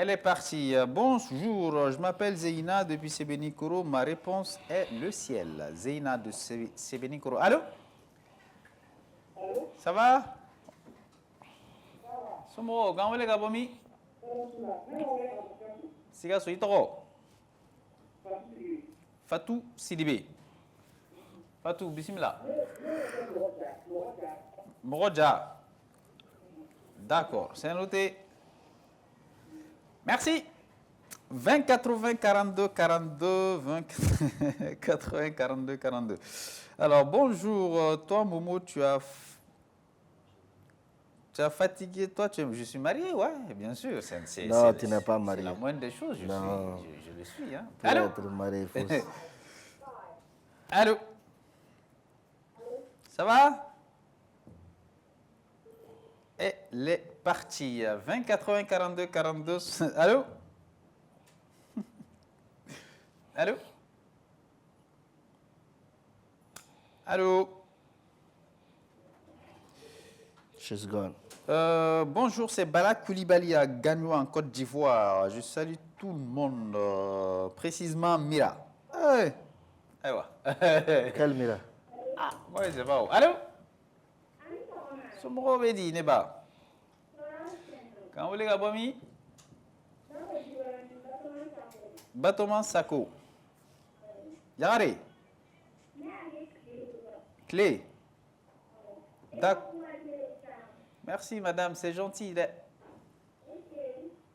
Elle est partie. Bonjour, je m'appelle Zeina depuis Sébenikoro. Ma réponse est le ciel. Zeina de Sébenikoro. Allô? Ça va? Somo, quand vous Gabomi? Siga Soitoro. Fatou Sidibé. Fatou, bismillah. Morodja. D'accord, c'est noté. Merci. 20 80 42 42 20 80 42 42. Alors bonjour, toi Momo, tu as fatigué, toi je suis marié, ouais, bien sûr. Non, tu n'es pas marié. C'est la moindre des choses, je le suis. Hein. Pour Allô? être marié, il faut... Allô? Ça va? Elle est partie. 20 80 42 42. Allô? Allô? Allô? She's gone. Bonjour, c'est Bala Koulibaly à Gagno en Côte d'Ivoire. Je salue tout le monde, précisément Mira. Hey. Quel Mira? Ah, moi je sais pas où. Allô? Somro Bedi, Neba. Quand vous voulez Gabomi? Batoman Sako. Yare. Clé. D'accord. Merci madame, c'est gentil.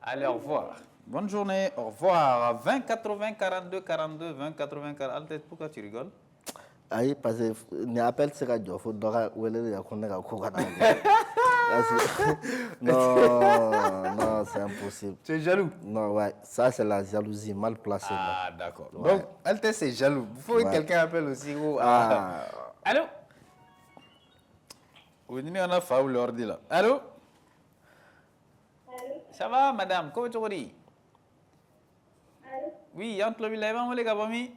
Allez, au revoir. Bonne journée, au revoir. 20 80 42 42 20 80 42. Pourquoi tu rigoles? Aïe, parce que ni appel c'est radio, faut d'ora où elle est à qu'on est à quoi. Non, c'est impossible. Tu es jaloux? Non, ouais, ça c'est la jalousie mal placée. Ah, d'accord. Ouais. Donc, Altes c'est jaloux. Il faut que quelqu'un appelle aussi. Ah. Allô? On a fait l'ordi là. Allô? Ça va, madame? Comment tu dis? Oui, entre le village, on les gabami.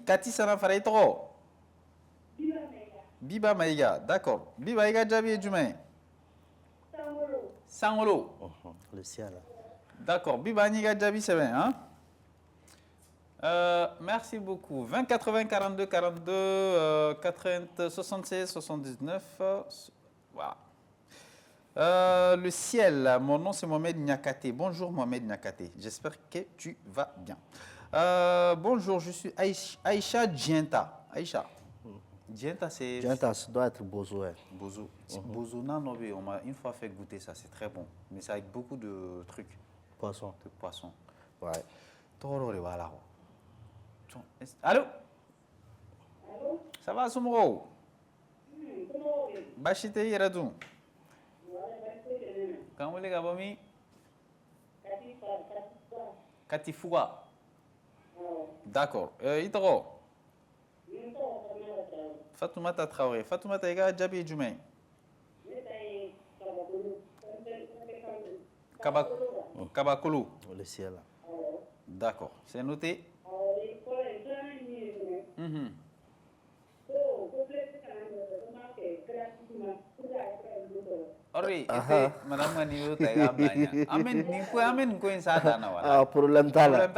Kati Sanafara et trop. Biba Maïga, d'accord. Biba Maïga Djabi et Jumain. Sangolo. Le ciel. D'accord. Biba Niga Djabi, c'est bien, hein? Merci beaucoup. 20 80 42 42 80 76 79. Voilà. Le ciel, mon nom c'est Mohamed Niakate. Bonjour Mohamed Niakate. J'espère que tu vas bien. Bonjour, je suis Aïcha Djenta. Aïcha. Djenta, c'est. Djenta, ça doit être Bozo. Bozo. Bozo, non, on m'a une fois fait goûter ça, c'est très bon. Mais c'est avec beaucoup de trucs. Poisson. De poisson. Ouais. Toro, voilà. Allô? Ça va, Soumro? Bachite Yeradou. Quand vous les gabami? Katifuga. D'accord. Itoro? Fatoumata Traoré. Fatoumata Ega Djabi Djumé. Kabakolo. Le ciel. D'accord. C'est noté. Ori, itu madame Maniou tega banyak. Amin ko insata na wala. Ah, problème tala.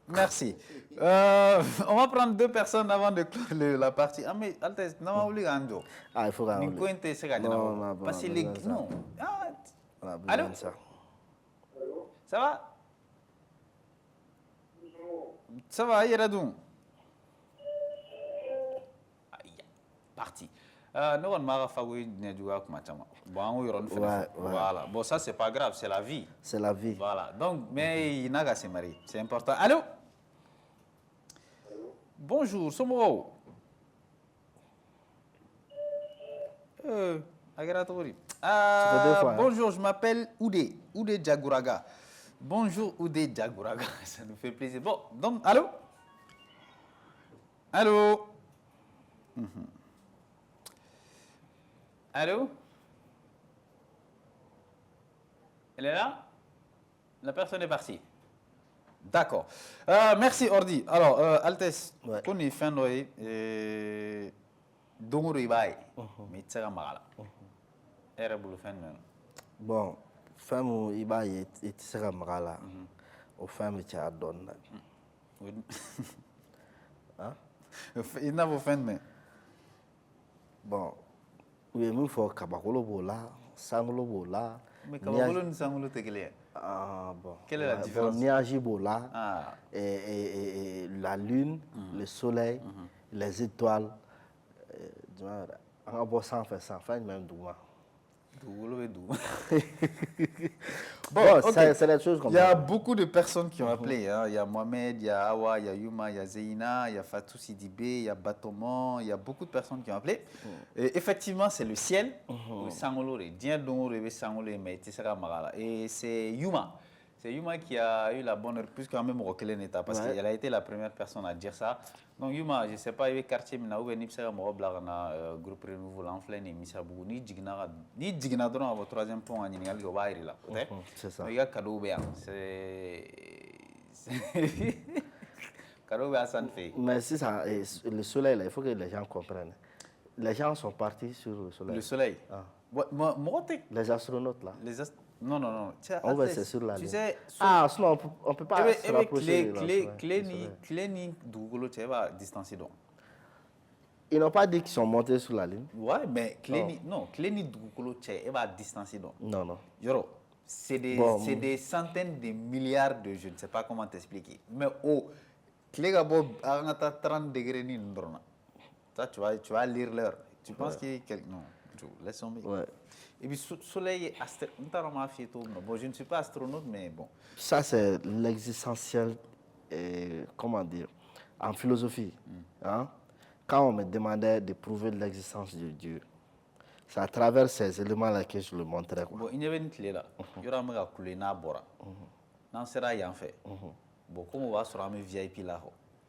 Merci. On va prendre deux personnes avant de clore la partie. Ah mais Altesse, non ma oublie ando. Ah, il faut qu'on. Ni ko inte se gagner. Non, parce que les non. Ah, allô? Ça va? Ça va, Yeradou? Parti. Nous on m'a fait voilà. Bon, ça c'est pas grave, c'est la vie. C'est la vie. Voilà. Donc, mais il n'a qu'à se marier. C'est important. Allô? Bonjour, Somoro. Bonjour, je m'appelle Oudé. Oudé Djagouraga. Bonjour, Oudé Djagouraga. Ça nous fait plaisir. Bon, donc, allô? Allô? Allô? Elle est là? La personne est partie. D'accord. Merci, Ordi. Alors, Altesse, qu'on est fin de Dongoro Ibaï, mais tu sais, Magala. Elle est boule fin de Bon, femme il va y sera là. Au femme tu as donné. Hein? Il n'a pas fait mais. Bon, oui, il faut kabakolo bola, sangolo bola. Mais kabakolo ni sangolo te kele. Ah bon. Quelle est la différence? Niaji bola. Ah. Et la lune, le soleil, les étoiles. On va sans faire même douma. Bon, c'est des choses comme ça. Il y a beaucoup de personnes qui ont appelé. Hein. Il y a Mohamed, il y a Awa, il y a Yuma, il y a Zeina, il y a Fatou Sidibé, il y a Batoman, il y a beaucoup de personnes qui ont appelé. Et effectivement, c'est le ciel. Et c'est Yuma. C'est Yuma qui a eu la bonne heure, plus quand même au Neta, parce qu'elle a été la première personne à dire ça. Donc Yuma, je ne sais pas, il y a quartier, mais il y a un groupe renouveau, l'enflé, ni Jigna dans votre troisième point, c'est ça. Il y a cadeau bien. C'est cadeau bien, ça ne fait. Mais c'est ça, le soleil, là, il faut que les gens comprennent. Les gens sont partis sur le soleil. Le soleil. Les astronautes, là. Non. On va c'est sur la tu lune. sais, sinon on ne peut pas se rapprocher. Clé ni Dougolo, tu vas distancer donc. Ils n'ont pas dit qu'ils sont montés sur la lune. Ouais, mais Clé ni Dougolo, tu vas distancer donc. Non. Yoro, c'est des centaines de milliards de je ne sais pas comment t'expliquer. Mais Clé Gabo, à 30 degrés ni ndrona. Ça, tu vas lire l'heure. Tu penses qu'il y a non, laisse tomber. Ouais. Et puis, soleil, bon, je ne suis pas astronaute, mais bon. Ça, c'est l'existentiel, comment dire, en philosophie. Hein? Quand on me demandait de prouver l'existence de Dieu, c'est à travers ces éléments-là que je le montrais. Quoi. Bon, il y avait une clé là. Il y aura un coulé na bora. Non, c'est là, il y a un fait. Bon, comme on va sur un VIP là,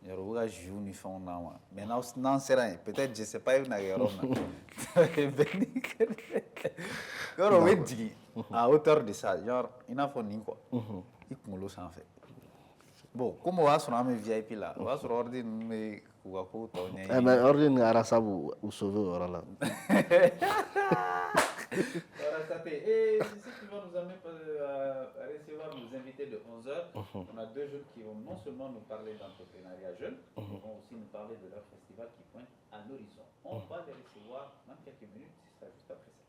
il y aura un jour, il fait un an. Mais non, c'est rien. Peut-être, je ne sais pas, il y a un à hauteur de ça, genre, il n'a pas ni quoi. Il me s'en fait. Bon, comme on va sur un VIP là, on va sur l'ordre, mais on va mais ordine à Rassabou ou sauver au là. Et c'est ce qui va nous amener à recevoir nos invités de 11h. On a deux jeunes qui vont non seulement nous parler d'entrepreneuriat jeune, mais vont aussi nous parler de leur festival qui pointe à l'horizon. On va les recevoir dans quelques minutes, ce sera juste après ça.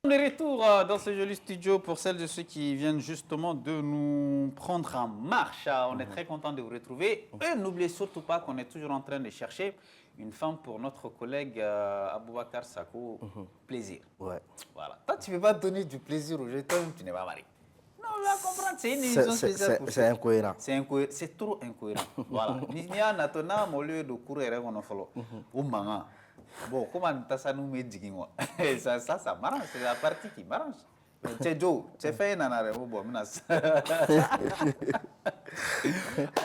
De retour dans ce joli studio pour celles et ceux qui viennent justement de nous prendre en marche. On est très content de vous retrouver. Et n'oubliez surtout pas qu'on est toujours en train de chercher une femme pour notre collègue Aboubakar Sako. Plaisir. Ouais. Voilà. Toi, tu ne veux pas donner du plaisir aux gens, toi-même, tu n'es pas marié. Non, on va comprendre. C'est une émission spéciale. C'est incohérent. C'est trop incohérent. Voilà. Ni a natona au lieu de courir on a follow. Ou manga. Bon, comment ça nous met du ça m'arrange, c'est la partie qui m'arrange. C'est Joe, c'est fait un bon menace.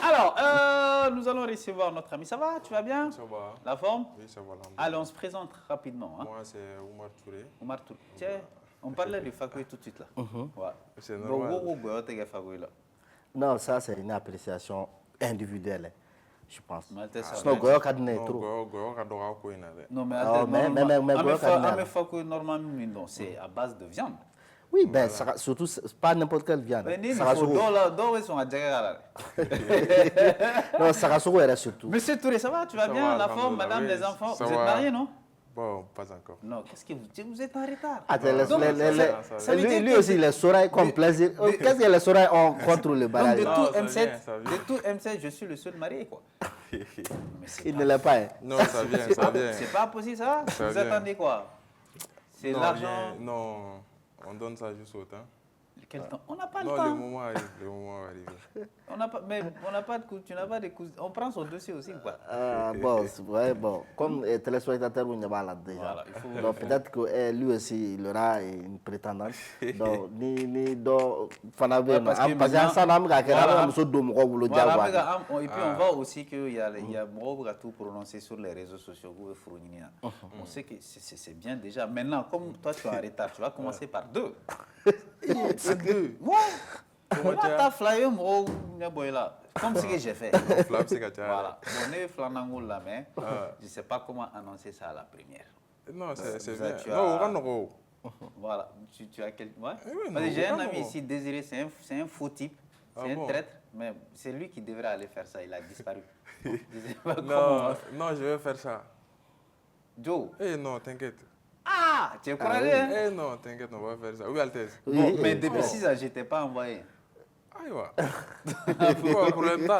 Alors, nous allons recevoir notre ami. Ça va, tu vas bien? Ça va. La forme? Oui, ça va. Allez, on se présente rapidement. Hein. Moi, c'est Oumar Touré. Oumar Touré. Tiens, on parlait de Fakoui tout de suite là. Ouais. C'est normal. Non, ça, c'est une appréciation individuelle. Je pense. Sinon, Goyo Kadine est trop. Non, mais normalement, c'est à base de viande. Oui, ben, surtout, pas n'importe quelle viande. Non, Sarasoro est surtout. Monsieur Touré, ça va? Tu vas bien? La forme, madame, les enfants? Vous êtes mariés, non? Bon, pas encore. Non, qu'est-ce que vous êtes en retard? Lui aussi, les sorailles comme plaisir. Qu'est-ce que les sorailles ont contre le barrage? De tout M7, je suis le seul marié, quoi. Mais c'est Il pas- ne l'est pas. Hein. Non, ça vient, ça vient. C'est pas possible ça. Ça Vous vient. attendez quoi? C'est Non, l'argent. rien. Non, on donne ça juste au temps. Quel temps? On n'a pas le Non, temps. le moment arrive, le moment va arriver. On n'a pas, mais on n'a pas de coups, tu n'as pas de coups. On prend son dossier aussi, quoi. Bon, ouais, bon, comme téléspectateur, il n'y a pas là déjà. Voilà, il faut- Donc peut-être que lui aussi, il aura une prétendante. Donc, ni do fana be Ouais, no parce que am parce que maintenant- ça n'a pas Voilà. qu'à muso do mo bolo Voilà, jawa. mais gars, et puis on voit aussi qu'il y a beaucoup qui a tout prononcé sur les réseaux sociaux. On sait que c'est bien déjà. Maintenant, comme toi tu es en retard, tu vas commencer par 2. Ouais. T'as flyer, moi, là. Comme ce que j'ai fait. Flap, c'est Katia. Voilà. Bon, on est flanangoul là, mais je ne sais pas comment annoncer ça à la première. Non, c'est Ça, bien. tu Non, as- on rentre. Voilà. Tu as quel... Ouais. oui, Parce que non, j'ai un aucun ami moment. ici, Désiré, c'est un faux type. C'est Ah un bon? traître, mais c'est lui qui devrait aller faire ça. Il a disparu. Je sais pas Non, comment. non, je vais faire ça. Joe. Eh non, t'inquiète. Ah, tu es courageux, hein? Eh non, t'inquiète, on va faire ça. Oui, Altesse. Bon, mais depuis 6 ans, je ne t'ai pas envoyé. Aïwa. Problème là.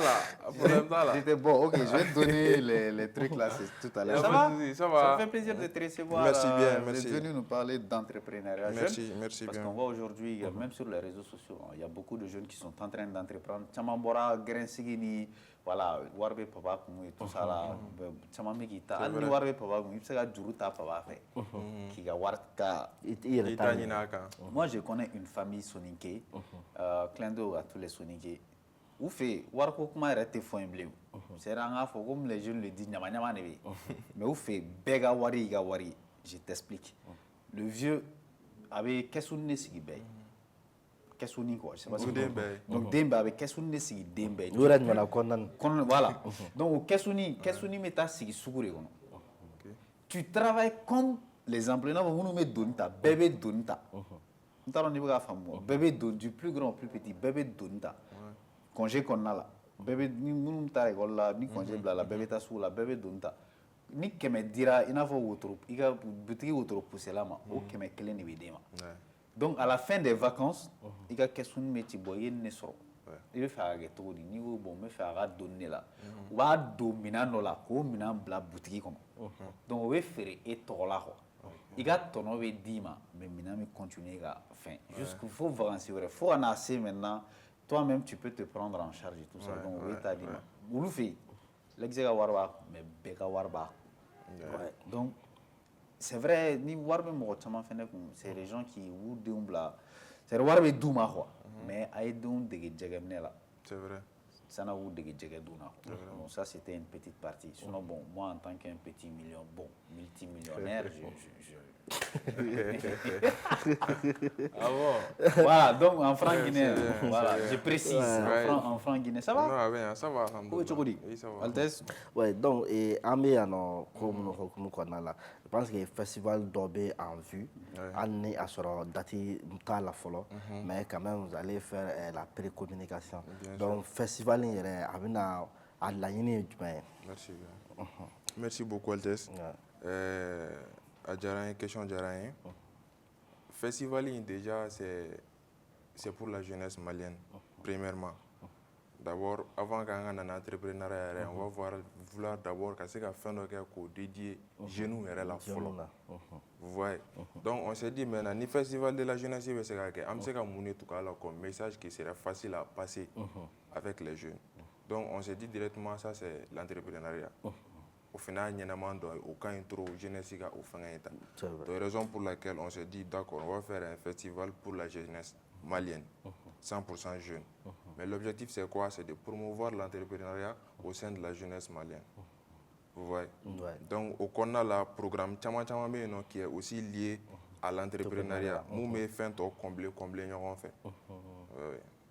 Problème là. J'étais bon, ok, je vais te donner les trucs là c'est tout à l'heure. Y a Ça pas va? de souci, ça Ça va. me fait plaisir de te recevoir. Merci bien, Vous merci. êtes venu nous parler d'entrepreneuriat jeune. Merci, merci Parce bien. qu'on voit aujourd'hui, même sur les réseaux sociaux, il y a beaucoup de jeunes qui sont en train d'entreprendre. Chamambora, Grensigi, voilà, Warbe Papa et tout ça là. Chamamikita, Anni Warbe Papa, il s'est Juruta Papa fait. Qui a Warka. Itanginaka. Moi, je connais une famille soninké, clin d'œil à tous les soninké. Où fait, Warko Kuma arrêté fou un bleu. C'est rare, comme les jeunes le disent, mais où fait, Bega Wari, Gawari, je t'explique. Le vieux avait Kessoune Sigibé. Kessouni quoi, je sais pas si Dembe. donc Dembe avec Kessouni Sigi Dembe. Yura ni na konan. Voilà. Donc Kessouni meta Sigi Sugure. Tu travailles comme les employés, nous met Donta, bébé Donta. Nous t'avons dit bébé Donta, du plus grand au plus petit, bébé Donta. Congé qu'on a là, bébé nous t'as école là, ni congé là, bébé t'as sous la bébé Donta. Ni que me dira, il n'a pas autre, il a boutique autre poussé là, ou que me clé ni vidéma. Donc à la fin des vacances, il y a quelque chose qui boye ne sort. Il veut faire quelque chose de niveau bon, me faire donner là. Ou à dominer là, ou mina bla boutique comme. Donc on veut faire et tout là. Il y a ton ove dima, mais mina me continuer à fin. Jusqu'au faut vacances, il faut en assez maintenant. Toi-même tu peux te prendre en charge et tout ça. Donc on veut ta dima. Vous le faites. L'exega warba, mais beka warba. Donc c'est vrai, ni warbe mo chama fene kun c'est les gens qui ou deumla c'est warbe duma quoi mais ay dum de jegemne là C'est vrai. ça n'a ou de jegeduna. Bon ça c'était une petite partie. Sinon bon moi en tant qu'un petit million bon multimillionnaire Ah bon? voilà donc en franc guinéen c'est voilà bien. je précise Ouais. en franc guinéen ça va? Non, bien, ça va. Où est-ce que tu dis? Oui, ça va. Altesse Ouais, donc et amé ano comme nous connait là. Je pense que le festival d'Obé en vue, année à sur dati ta la follow, mais quand même vous allez faire la précommunication. Donc festival il y a à la ligne du main. Merci bien. Merci beaucoup, Altesse. À Djarain, question Djarain. Festival, déjà, c'est pour la jeunesse malienne, premièrement. D'abord, avant qu'on ait un entrepreneuriat, on va vouloir d'abord qu'à ce qu'on fait un dédié genou et la folie. Vous voyez? Donc, on s'est dit maintenant, le festival de la jeunesse, c'est comme message qui serait facile à passer avec les jeunes. Donc, on s'est dit directement, ça, c'est l'entrepreneuriat. Au final, il y a aucun intro jeunesse au fin. C'est la raison pour laquelle on s'est dit, d'accord, on va faire un festival pour la jeunesse malienne, 100% jeune. Mais l'objectif, c'est quoi? C'est de promouvoir l'entrepreneuriat au sein de la jeunesse malienne. Vous voyez? Donc, on a le programme qui est aussi lié à l'entrepreneuriat. Nous, mais fin combler, on fait.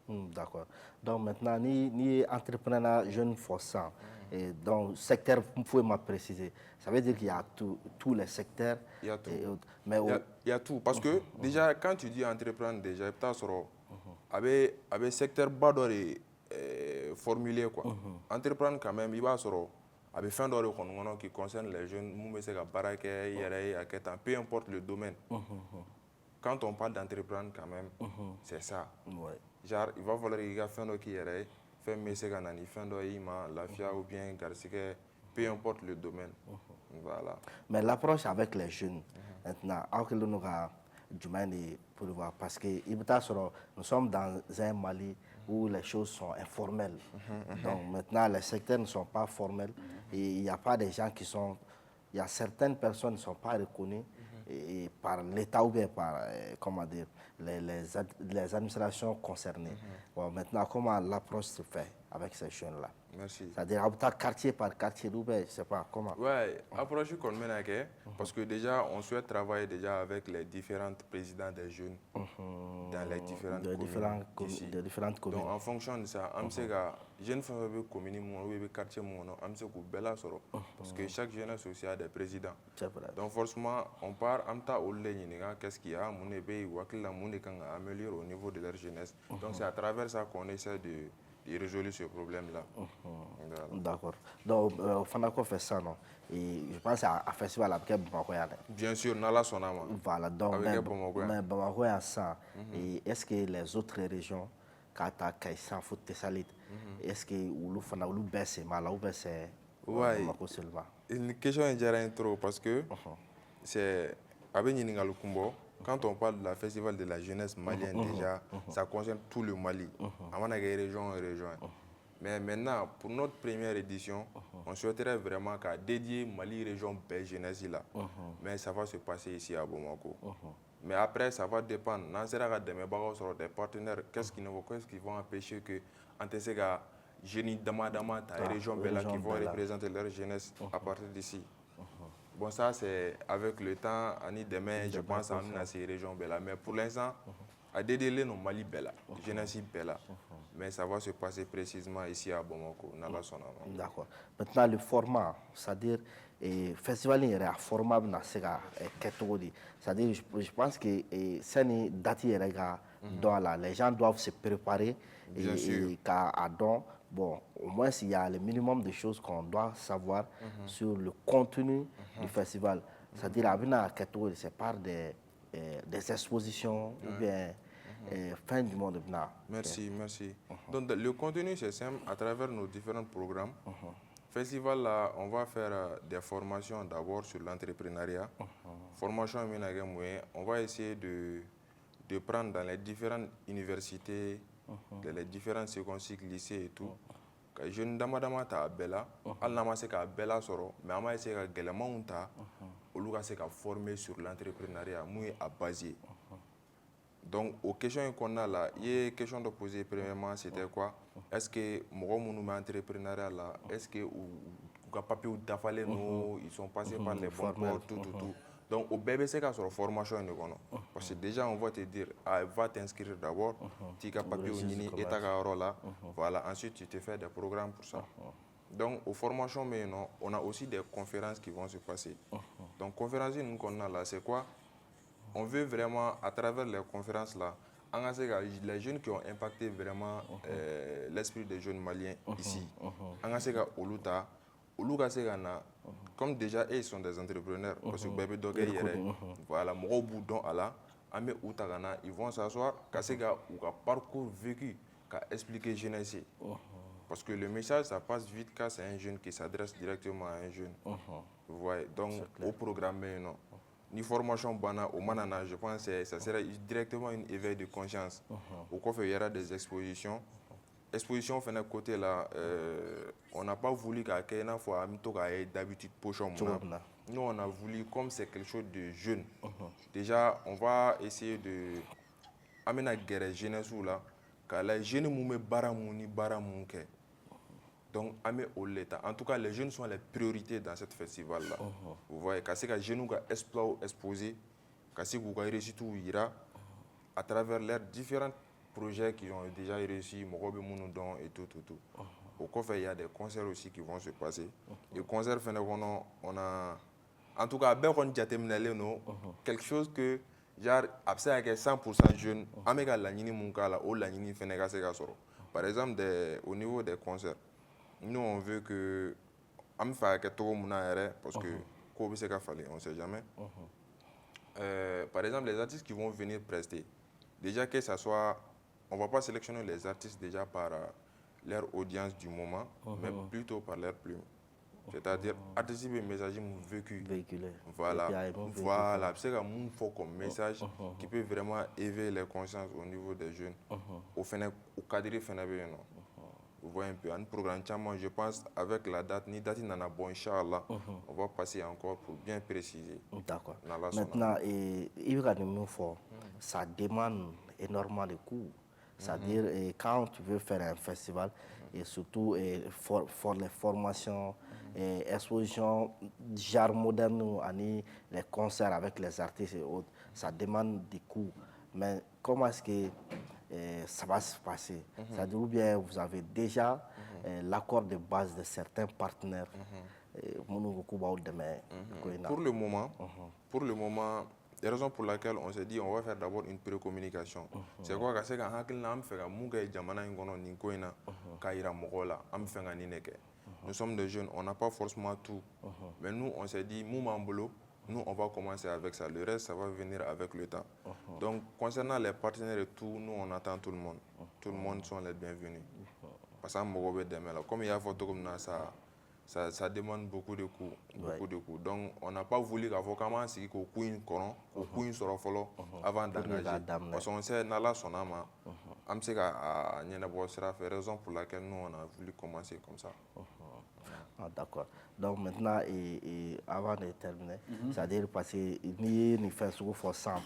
D'accord. Donc maintenant, ni entrepreneur jeune forçant. Et donc, secteur, vous pouvez me préciser. Ça veut dire qu'il y a tous les secteurs. Il y a tout. Mais il y a tout. Parce que déjà, quand tu dis entreprendre, déjà, avec secteur badoré formulé, quoi. Entreprendre quand même, il va se avec fin d'heure qui concerne les jeunes, peu importe le domaine. Quand on parle d'entreprendre quand même, c'est ça. Genre, il va falloir qu'il y ait fait Mesega Nani, Fendo Ima, Lafia ou bien Garcique, peu importe le domaine. Voilà. Mais l'approche avec les jeunes, maintenant, pour voir, parce que nous sommes dans un Mali où les choses sont informelles. Donc maintenant, les secteurs ne sont pas formels et il n'y a pas des gens qui sont... Il y a certaines personnes qui ne sont pas reconnues et par l'État ou bien par, comment dire, les administrations concernées. Bon, maintenant, comment l'approche se fait avec ces jeunes-là? Merci. C'est-à-dire, quartier par quartier, je ne sais pas comment. Oui, approche qu'on mène avec, parce que déjà, on souhaite travailler déjà avec les différents présidents des jeunes dans les différentes communes. Donc, en fonction de ça, on sait que les jeunes femmes de commune ou quartier, on sait que bella soro, parce que chaque jeune social a des présidents. Donc, forcément, on part, on t'a qu'est-ce qu'il y a, mon ébé ou à améliorer au niveau de leur jeunesse. Donc, c'est à travers ça qu'on essaie de résoudre ce problème-là. D'accord. Donc, Fanako fait ça, non? Et je pense à un festival avec Bamako. Bien sûr, Nala Sonama. Voilà, donc, mais Bamako a ça. Et est-ce que les autres régions, Kata, Kaïsan, Fout, Tessalit, est-ce que Oulu Fana, Oulu Besse, Mala, ou Besse, Bamako seulement? Une question est déjà trop parce que c'est avec Ningal Kumbo. Quand on parle de la festival de la jeunesse malienne, déjà, ça concerne tout le Mali. Avant la région. Mais maintenant, pour notre première édition, on souhaiterait vraiment qu'à dédier Mali région belle jeunesse là. Mais ça va se passer ici à Bamako. Mais après, ça va dépendre. Dans des partenaires, qu'est-ce qui vont empêcher que Antesega, Génie Dama, ta région belle qui vont représenter leur jeunesse à partir d'ici. Bon, ça, c'est avec le temps, demain, je pense à ces régions belles. Mais pour l'instant, à dédéler nos Mali belles, jeunesse belle. Mais ça va se passer précisément ici à Bamako, dans la zone. D'accord. Maintenant, le format, c'est-à-dire, le festival est un format c'est-à-dire, je pense que c'est une date les gens doivent se préparer et qu'à don. Bon, au moins, il y a le minimum de choses qu'on doit savoir sur le contenu du festival. C'est-à-dire, c'est par des expositions ou bien fin du monde. Merci. Donc, le contenu, c'est simple. À travers nos différents programmes, festival, là, on va faire des formations d'abord sur l'entrepreneuriat. Formation, on va essayer de prendre dans les différentes universités, les différents seconds cycles, lycées et tout. Quand je ne demande pas à Bella, elle n'a pas à Bella soro, mais elle a essayé à Galamonta, au lieu de former sur l'entrepreneuriat, à baser. Donc, aux questions qu'on a là, il y a une question de poser premièrement, c'était quoi? Est-ce que mon entrepreneuriat là, est-ce que les papiers ils sont passés par les bons ports, tout. Donc, au bébé, c'est sur la formation. Parce que déjà, on va te dire, va t'inscrire d'abord, tu as papier au Nini et ta là. Voilà, ensuite, tu te fais des programmes pour ça. Donc, aux formations, on a aussi des conférences qui vont se passer. Donc, conférences qu'on a là, c'est quoi? On veut vraiment, à travers les conférences là, les jeunes qui ont impacté vraiment l'esprit des jeunes maliens ici. Comme déjà, ils sont des entrepreneurs, parce que bébé dogué, voilà, ils vont s'asseoir, ou parcours vécu, expliquer jeunesse. Parce que le message, ça passe vite quand c'est un jeune qui s'adresse directement à un jeune. Vous voyez, donc au programme, non. Ni formation bana au manana, je pense que ça sera directement une éveil de conscience. Au cours il y aura des expositions. Exposition fait d'un côté là, on n'a pas voulu qu'à une fois d'habitude pochon. Nous on a voulu comme c'est quelque chose de jeune. Déjà on va essayer de amener la guerre jeunesse là, car les jeunes moumé baramouni baramounke. Donc, en tout cas, les jeunes sont les priorités dans ce festival-là. Vous voyez, quand les jeunes ont exposé, quand ils ont réussi tout, à travers leurs différents projets qui ont déjà réussi, et tout. Au coffre, il y a des concerts aussi qui vont se passer. Les concerts, on a, en tout cas, quelque chose que, genre, avec 100% jeunes, par exemple, au niveau des concerts, nous, on veut que... On me fait parce que on ne sait jamais. Par exemple, les artistes qui vont venir prester, déjà que ça soit... On ne va pas sélectionner les artistes déjà par leur audience du moment, mais plutôt par leur plume. C'est-à-dire, anticiper le message véhiculé. Voilà, voilà. C'est un fort comme message qui peut vraiment éveiller les consciences au niveau des jeunes. Au cadre de vous voyez un peu, un programme, je pense, avec la date, ni date, bon, Inch'Allah, on va passer encore pour bien préciser. D'accord. Maintenant, ça demande énormément de coûts. C'est-à-dire, quand tu veux faire un festival, et surtout les formations, expositions, genre moderne, les concerts avec les artistes et autres, ça demande des coûts. Mais comment est-ce que ça va se passer? C'est-à-dire, ou bien vous avez déjà l'accord de base de certains partenaires. Pour le moment, la raison pour laquelle on s'est dit on va faire d'abord une précommunication. C'est quoi? C'est nous sommes des jeunes, on n'a pas forcément tout. Mais nous, on s'est dit, nous, on va commencer avec ça. Le reste, ça va venir avec le temps. Donc, concernant les partenaires et tout, nous, on attend tout le monde. Tout le monde sont les bienvenus. Parce que comme il y a photo comme ça demande beaucoup de coûts. Donc, on n'a pas voulu qu'avocat c'est qu'au Queen Coran, au Queen Sorofolo, avant d'engager. Parce qu'on sait, Nala Sonama, c'est la raison pour laquelle nous, on a voulu commencer comme ça. D'accord. Donc maintenant, avant de terminer, c'est-à-dire parce que nous faisons forçant.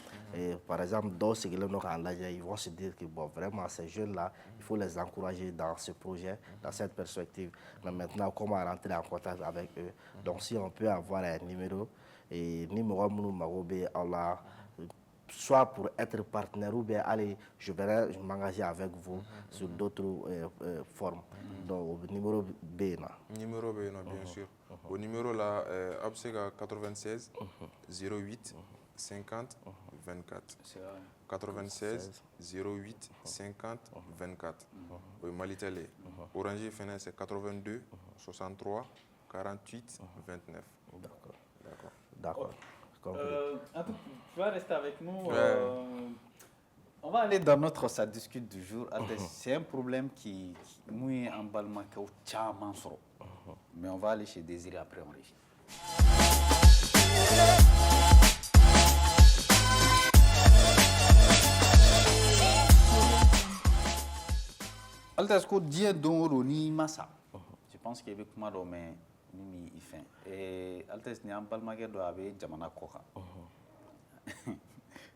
Par exemple, dans ce qu'ils ils vont se dire que bon, vraiment, ces jeunes-là, il faut les encourager dans ce projet, dans cette perspective. Mais maintenant, comment rentrer en contact avec eux? Donc si on peut avoir un numéro, et numéro Allah, soit pour être partenaire ou bien allez, je vais m'engager avec vous sur d'autres formes. Donc, au numéro B. Numéro B, bien sûr. Au numéro là, c'est 96 08 50 24. 96 08 50 24. Malitélé. Orange Fenêtre, c'est 82 63 48 29. D'accord. Tu vas rester avec nous. On va aller dans notre ça discute du jour. C'est un problème qui mouille en balma mais on va aller chez Désiré après on réfléchit. Altes ko dia don ni masa. Je pense qu'il y a beaucoup de mais ni il fait. Et Altes ni en balma ke do abe jamana koka.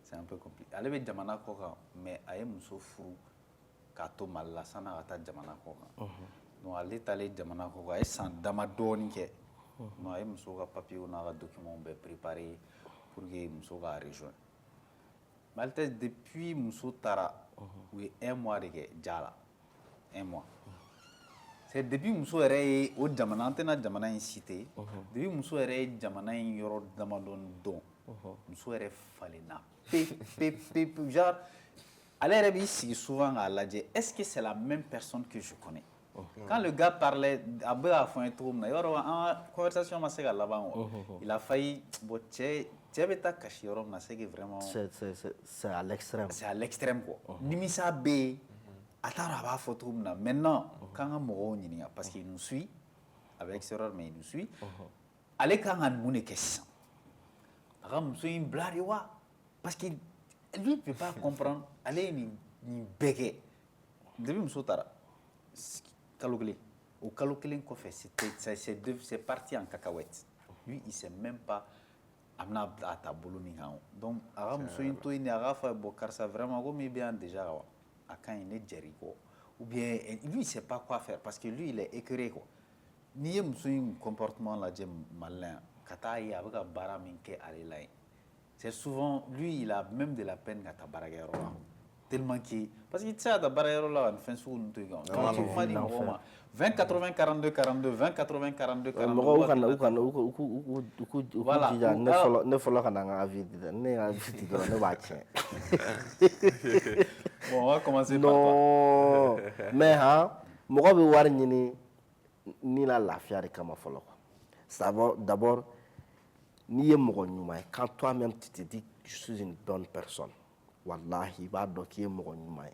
C'est un peu compliqué. Elle est jamana koka mais aye muso furu ka to malla sana ata jamana koka. Donc elle est allée jamana koka et sans damadoni ke. Non aye muso ka papier ou na document be préparé pour que muso ka rejoindre. Maltais depuis muso tara oui 1 mois de ke jala 1 mois. C'est depuis muso yɛrɛ o jamana an tɛna jamana in cité. Depuis muso yɛrɛ jamana in yɔrɔ damadɔni dɔn. Muso yɛrɛ falenna pep genre ale yɛrɛ b'i sigi souvent k'a lajɛ est-ce que c'est la même personne que je connais? Quand le gars parlait a bɛ k'a fɔ n ye cogo min na yɔrɔ an ka conversation ma se ka laban quoi. Il a failli bon cɛ bɛ taa kasi yɔrɔ min na c'est que vraiment c'est à l'extrême. C'est à l'extrême quoi. Nimisa bɛ yen a taara a b'a fɔ cogo min na maintenant k'an ka mɔgɔw ɲininka parce qu'il nous suit avec erreur mais il nous suit ale kan ka mun de kɛ sisan a ka muso in bila de wa parce que lui ne peut pas comprendre ale ye nin bɛɛ kɛ depuis muso taara kalo kelen o kalo kelen kɔfɛ c'est parti en cacahuète lui il sait même pas a bɛna a ta bolo min kan donc a ka muso in to yen a k'a fɔ bon karisa vraiment komi i bɛ yan déjà wa a ka ɲi ne jɛr'i kɔ ou bien lui il sait pas quoi faire parce que lui il est écœuré quoi n'i ye muso in comportement lajɛ Mali la yan ka taa ye a bɛ ka baara min kɛ ale la yen c'est souvent lui il a même de la peine ka taa baarakɛyɔrɔ la tellement que parce que i tɛ se ka taa baarakɛyɔrɔ la ka nin fɛn sugu ninnu to yen kan quand tu kuma di mɔgɔw ma 20 80 42 42 20 80 42 42 mɔgɔw u k'u jija ne fɔlɔ ka na n ka avis di dɛ ne ka avis di dɔrɔn ne b'a tiɲɛ. Bon, on va commencer par toi. Mais mɔgɔ bɛ wari ɲini ni la lafiya de kama fɔlɔ quoi. D'abord n'i ye mɔgɔ ɲuman ye quand toi-même tu te dis je suis une bonne personne wallahi i b'a dɔn k'i ye mɔgɔ ɲuman ye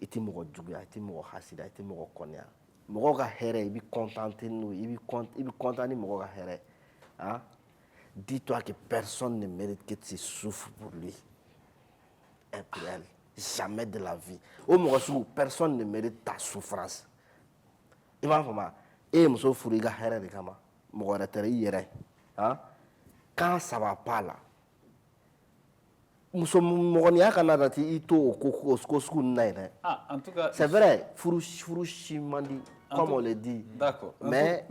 i tɛ mɔgɔ juguya i tɛ mɔgɔ hasida i tɛ mɔgɔ kɔniya mɔgɔw ka hɛrɛ i bɛ contenter n'o ye i bɛ content ni mɔgɔw ka hɛrɛ hein. Dis-toi que personne ne mérite que tu souffres pour lui et pour elle jamais de la vie o mɔgɔ sugu personne ne mérite ta souffrance i m'a faamu e ye muso furu i ka hɛrɛ de kama mɔgɔ wɛrɛ tɛ i yɛrɛ hein. Quand ça va pas là muso mɔgɔniya kana na i to o ko sugu ninnu na yen dɛ. En tout cas c'est vrai furu si man di comme on le dit. D'accord. Mais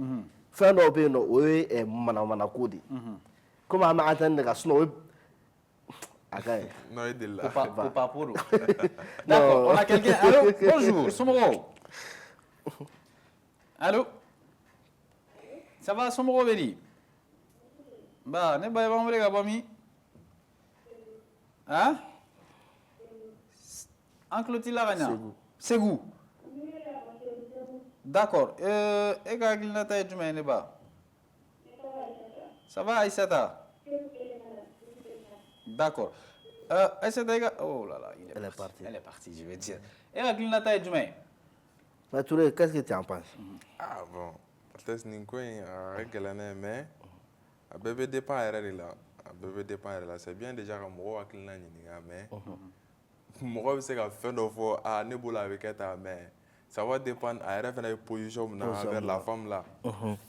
fɛn dɔw bɛ yen nɔ o ye manamana ko de comme an bɛ antenne de kan sinon o ye a ka ɲi. Non, il est là. Popaporo. D'accord, on a quelqu'un. Allô, bonjour, Somoro. Allô? Ça va, Somoro Beli? Bah, ne pas y aller Gabami. Hein? Encloti la gagna. Segou. D'accord. Et quand il n'a pas été jumé, ça va, Aïssata? D'accord. Aïssata, oh là là, Elle est partie. Elle est partie, je vais dire. Et quand il n'a pas été jumé? Mais Touré, qu'est-ce que tu en penses? Ah bon, peut-être Ninko est mais à bébé dépend là. À bébé dépend là. C'est bien déjà que moi avec l'année mais moi c'est qu'à fin de fois à ne boule avec elle mais ça va dépendre à elle faire position vers la femme là.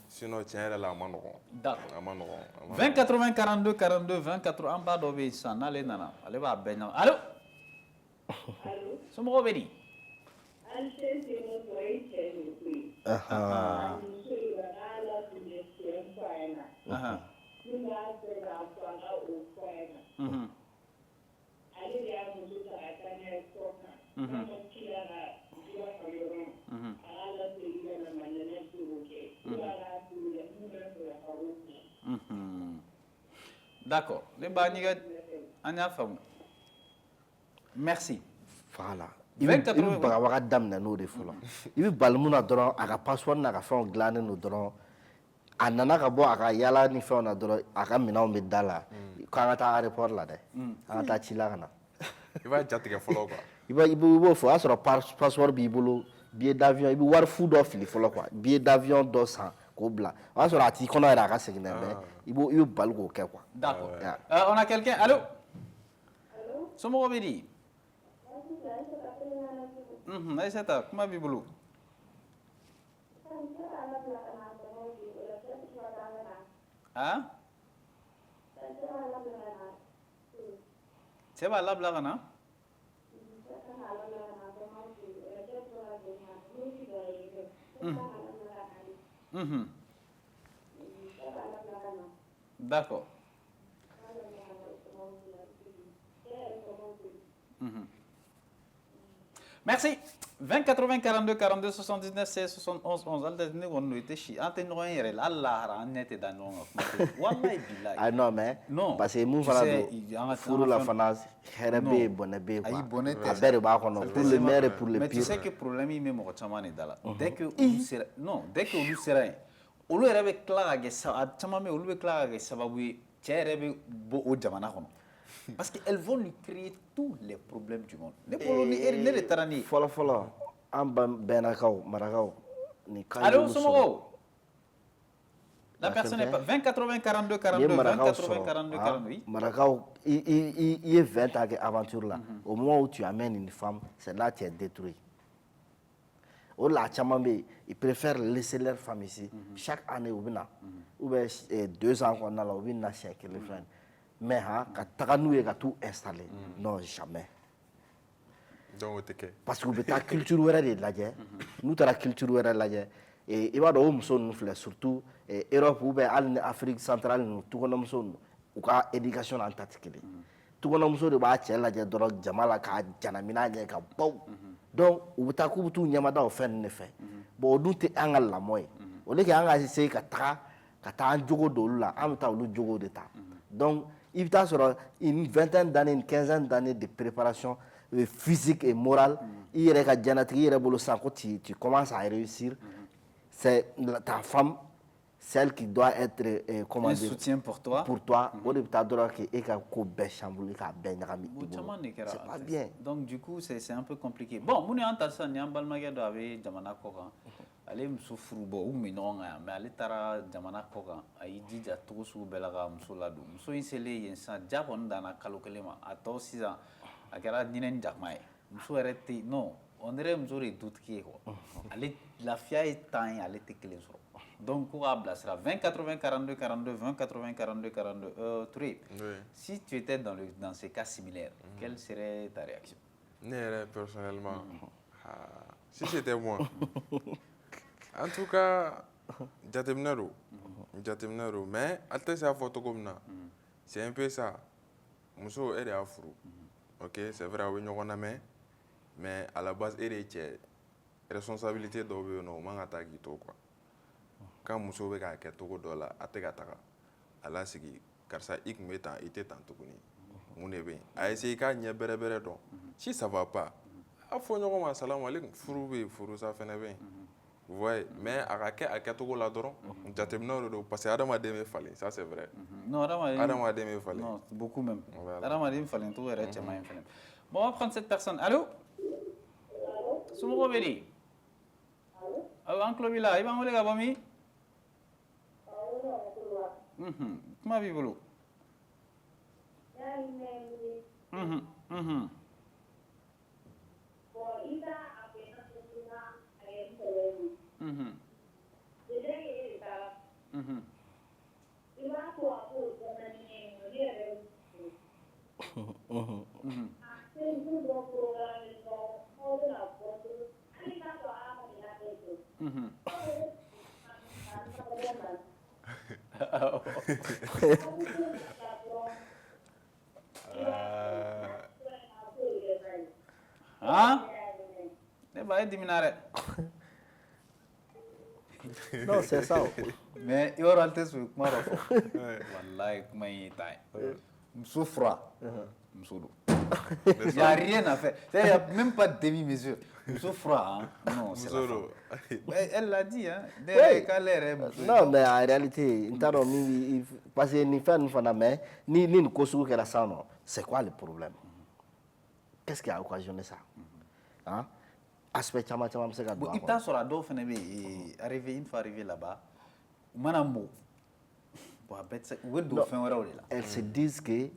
Sinon tiens elle là manon. D'accord. 20 80 42 42 20 80 en bas d'obé ça n'allez nana. Allez va ben. Allô? Allô? Somoro Beli. D'accord. Les baniga anya fam. Merci. Voilà. I bɛ bagabaga daminɛ n'o de fɔlɔ i bɛ bali mun na dɔrɔn a ka passeport n'a ka fɛnw dilannen don dɔrɔn a nana ka bɔ a ka yala ni fɛnw na dɔrɔn a ka minɛnw bɛ da la k'an ka taa aéroport la dɛ an ka taa ci la ka na. I b'a jatigɛ fɔlɔ quoi. I b'o fɔ o y'a sɔrɔ passeport b'i bolo billet d'avion i bɛ wari fu dɔ fili fɔlɔ quoi billet d'avion dɔ san k'o bila o y'a sɔrɔ a t'i kɔnɔ yɛrɛ a ka segin dɛ mais i bɛ bali k'o kɛ quoi. D'accord. On a quelqu'un. Allô? Somoro Beli. Aïssata, comment bibulu? Hein? C'est pas la blague, non? D'accord. Merci. 20 80 42 42 79 16 71 11 alda ne gonno ite shi ante no yere la Allah ran nete da no wallahi billahi ah non mais non parce que mun fana do furu la fana hɛrɛ bɛ yen bɔnɛ bɛ yen quoi a bɛɛ de b'a kɔnɔ pour le meilleur et pour le pire. Mais tu sais que problème yi me mo chama ne dala dès que olu sera non dès que olu sera olu yɛrɛ bɛ tila ka kɛ chama me olu bɛ tila ka kɛ sababu ye cɛ yɛrɛ bɛ bɔ o jamana kɔnɔ parce qu'elles vont lui créer tous les problèmes du monde. Ne le tarani. Fɔlɔ fɔlɔ an bɛnnakaw marakaw ni kan. Allô Somoro. La personne est pas 20 80 42 42 20 80 42 42. Marakaw i ye 20 ans kɛ aventure la. Au moment où tu amènes une femme, c'est là que tu es détruit. O la caman bɛ yen ils préfèrent laisser leur femme ici. Chaque année u bɛ na ou bien 2 ans kɔnɔna la u bɛ na siɲɛ kelen fɛn. Mais ka taga n'u ye ka t'u installer non jamais. Donc o tɛ kɛ. Parce que u bɛ taa culture wɛrɛ de lajɛ n'u taara culture wɛrɛ lajɛ i b'a dɔn o muso ninnu filɛ surtout Europe ou bien hali ni Afrique centrale ninnu tukɔnɔmuso ninnu u ka éducation n'an ta tɛ kelen tukɔnɔmuso de b'a cɛ lajɛ dɔrɔn jama la k'a janamina ɲɛ ka baw donc u bɛ taa k'u bɛ t'u ɲɛmada o fɛn ninnu de fɛ bon o dun tɛ an ka lamɔ ye o de kɛ an ka essayer ka taa an jogo don olu la an bɛ taa olu jogo de ta donc il y a une vingtaine d'années, une quinzaine d'années de préparation physique et morale. Il y a tu commences à réussir. C'est ta femme celle qui doit être comment un dire, soutien pour toi. Pour toi, au début, tu as droit que et ko bɛ chamboulé ka bɛ ɲagami i bolo. C'est pas bien. Donc du coup, c'est un peu compliqué. Bon, mun y'an ta sisan ni an balimakɛ dɔ a bɛ jamana kɔ kan. Ale muso furu bɔ u min ɲɔgɔn kan yan mais ale taara jamana kɔ kan a y'i jija cogo sugu bɛɛ la ka muso ladon. Muso in selen yen sisan ja kɔni danna kalo 1 ma. A tɔ sisan a kɛra ɲinɛ ni jakuma ye. Muso yɛrɛ tɛ non on dirait muso de ye dutigi ye quoi. Ale lafiya ye temps ye ale tɛ kelen sɔrɔ. Donc, pour Ablasra, 20 80 42 42, 20 80 42 42. Touré, si tu étais dans ces cas similaires, quelle serait ta réaction? Personnellement, si c'était moi, en tout cas, jateminaro, mais c'est à photo comme ça. C'est un peu ça. Muso est à furu. Ok, c'est vrai, oui, on a mais à la base, elle est responsabilité d'obéir non, on a tagué tout quoi. Quand muso bɛ k'a kɛ togo dɔ la a tɛ ka taga a la sigi karisa i tun bɛ tan i tɛ tan tuguni mun de bɛ yen a essayer k'a ɲɛ bɛrɛ dɔn si ça va pas a fɔ ɲɔgɔn ma salamu aleykum furu bɛ yen furusa fɛnɛ bɛ yen vous voyez mais a ka kɛ a kɛtogo la dɔrɔn jateminɛw de don parce que adamaden bɛ falen ça c'est vrai non adamaden bɛ falen non beaucoup même adamaden falen togo yɛrɛ cɛman ye fɛnɛ bon on va prendre cette personne allô somɔgɔw bɛ di an tulo b'i la i b'an wele ka bɔ min comment vivez-vous? Hein? Non, c'est ça. Mais il y aura le test sur moi. Wallahi, comment il est taille. Souffra. Il n'y a rien à faire. Il n'y a même pas de demi-mesure. Souffra, hein? Non, c'est la femme. Elle l'a dit, hein? Non, mais en réalité, parce que ni fait, ni nous construisons la ça, non. C'est quoi le problème? Qu'est-ce qui a occasionné ça? Hein? Aspect chama c'est que il t'a sur la dos arrivé une fois arrivé là-bas manambo elles se disent que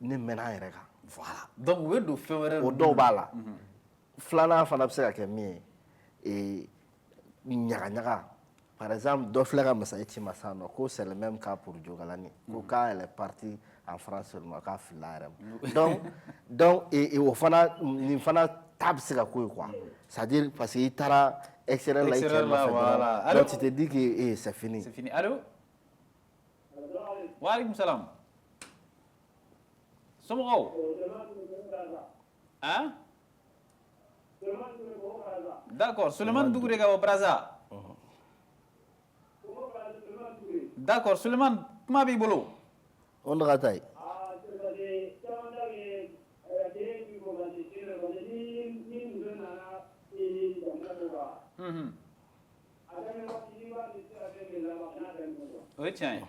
ne mena yɛrɛ kan voilà donc u bɛ don fɛn wɛrɛ o dɔw b'a la filanan fana bɛ se ka kɛ min ye ɲagaɲaga par exemple dɔ filɛ ka masayi ci ma sisan nɔ ko c'est le même cas pour Jogalani ko quand elle est partie en France seulement k'a filila yɛrɛ ma donc o fana nin fana ta bɛ se ka ko ye quoi c'est-à-dire parce que i taara extérieur la i cɛ nɔfɛ donc tu te dis que c'est fini. C'est fini. Allô? Wa alaikum salam. Somɔgɔw? Hein? D'accord, Suleiman Dougouré ka bɔ Braza. D'accord, Suleiman, kuma b'i bolo? On ka taa yen. O ye tiɲɛ ye.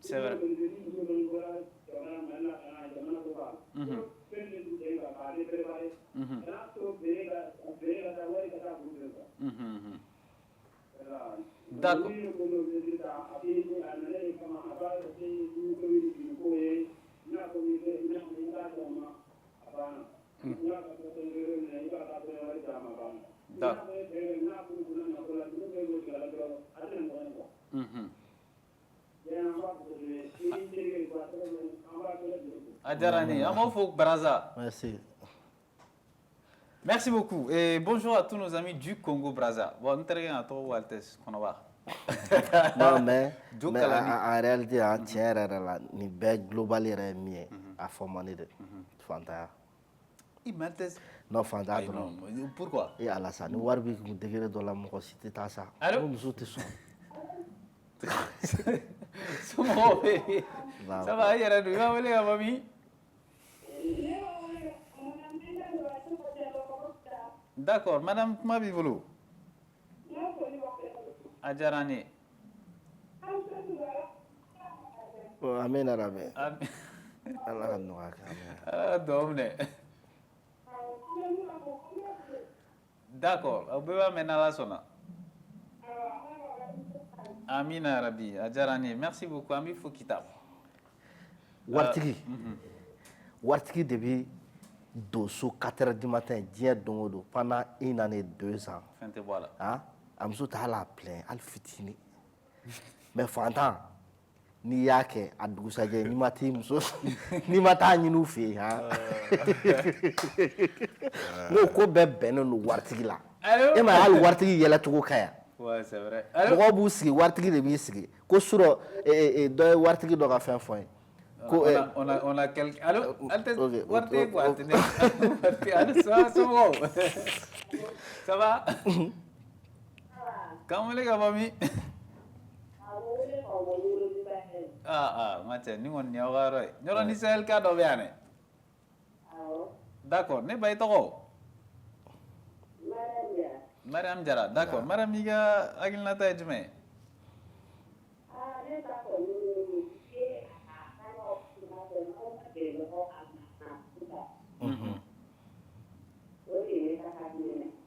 C'est vrai. D'accord. Adjarani, Amofo Braza. Merci. Merci beaucoup et bonjour à tous nos amis du Congo Braza. Bon, nous sommes à Waltes, Non, mais Kalani. en réalité, hein, tiens, ni bɛɛ global yɛrɛ ye min ye a fɔ man di dɛ fantanya. Il m'intéresse. Non, fantanya Aïe, dɔrɔn. non, pourquoi? Et ala sa ni wari b'i kun degré dɔ la mɔgɔ si tɛ taa sa. Allô? Ni muso tɛ sɔn. Somɔgɔw bɛ yen. Ça va, i yɛrɛ don. I b'a wele ka bɔ min? D'accord, madame, kuma b'i bolo? A diyara n ye. Amina rabi. Ami- Ala ka nɔgɔya kɛ. Amina. Ala ka dugawu minɛ. D'accord, aw bɛɛ b'a mɛn n'Ala sɔnna. Amina rabi, a diyara n ye. Merci beaucoup, an b'i fo Kita. Waritigi. Waritigi de bɛ don so 4 heures du matin diɲɛ don o don pendant 1 année 2 ans. Fɛn tɛ bɔ a la. Hein? A muso tɛ hali a plein hali fitinin. Mais fantan n'i y'a kɛ a dugusajɛ n'i ma t'i muso n'i ma taa ɲini u fɛ yen han. N'o ko bɛɛ bɛnnen don waritigi la. Allô? E ma ye hali waritigi yɛlɛcogo ka ɲi. Ouais, c'est vrai. Allô? Mɔgɔw b'u sigi waritigi de b'i sigi ko surɔ dɔ ye waritigi dɔ ka fɛn fɔ n ye. Ko On a quelqu'un. Allô? Ok, Warte quoi? Allô, ça va, somɔgɔw? Ça va? K'an wele ka bɔ min? N ka cɛ ni kɔni y'aw ka yɔrɔ ye. Yɔrɔ ni Sahel ka dɔ bɛ yan dɛ. D'accord, ne ba i tɔgɔ? Mariam Jara, d'accord. Mariam, i ka hakilinata ye jumɛn ye?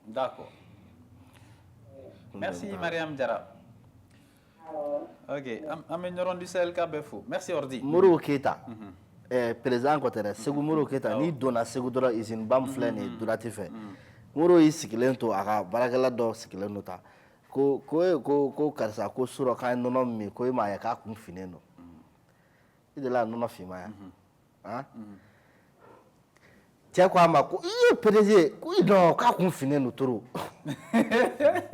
D'accord. Merci Mariam Jara. Ok, an bɛ ɲɔrɔn du Sahel ka bɛɛ fo. Merci Ordi. Modibo Keyita président kɔ tɛ dɛ Segu Modibo Keyita n'i donna Segu dɔrɔn usine ba min filɛ nin ye Durati fɛ Modibo y'i sigilen to a ka baarakɛla dɔ sigilen don ta ko karisa ko surɔ k'an ye nɔnɔ min ko e m'a ye k'a kun finnen don i delila ka nɔnɔ finma yan han cɛ ko a ma ko i ye PDG ko i dɔn k'a kun finnen don trop o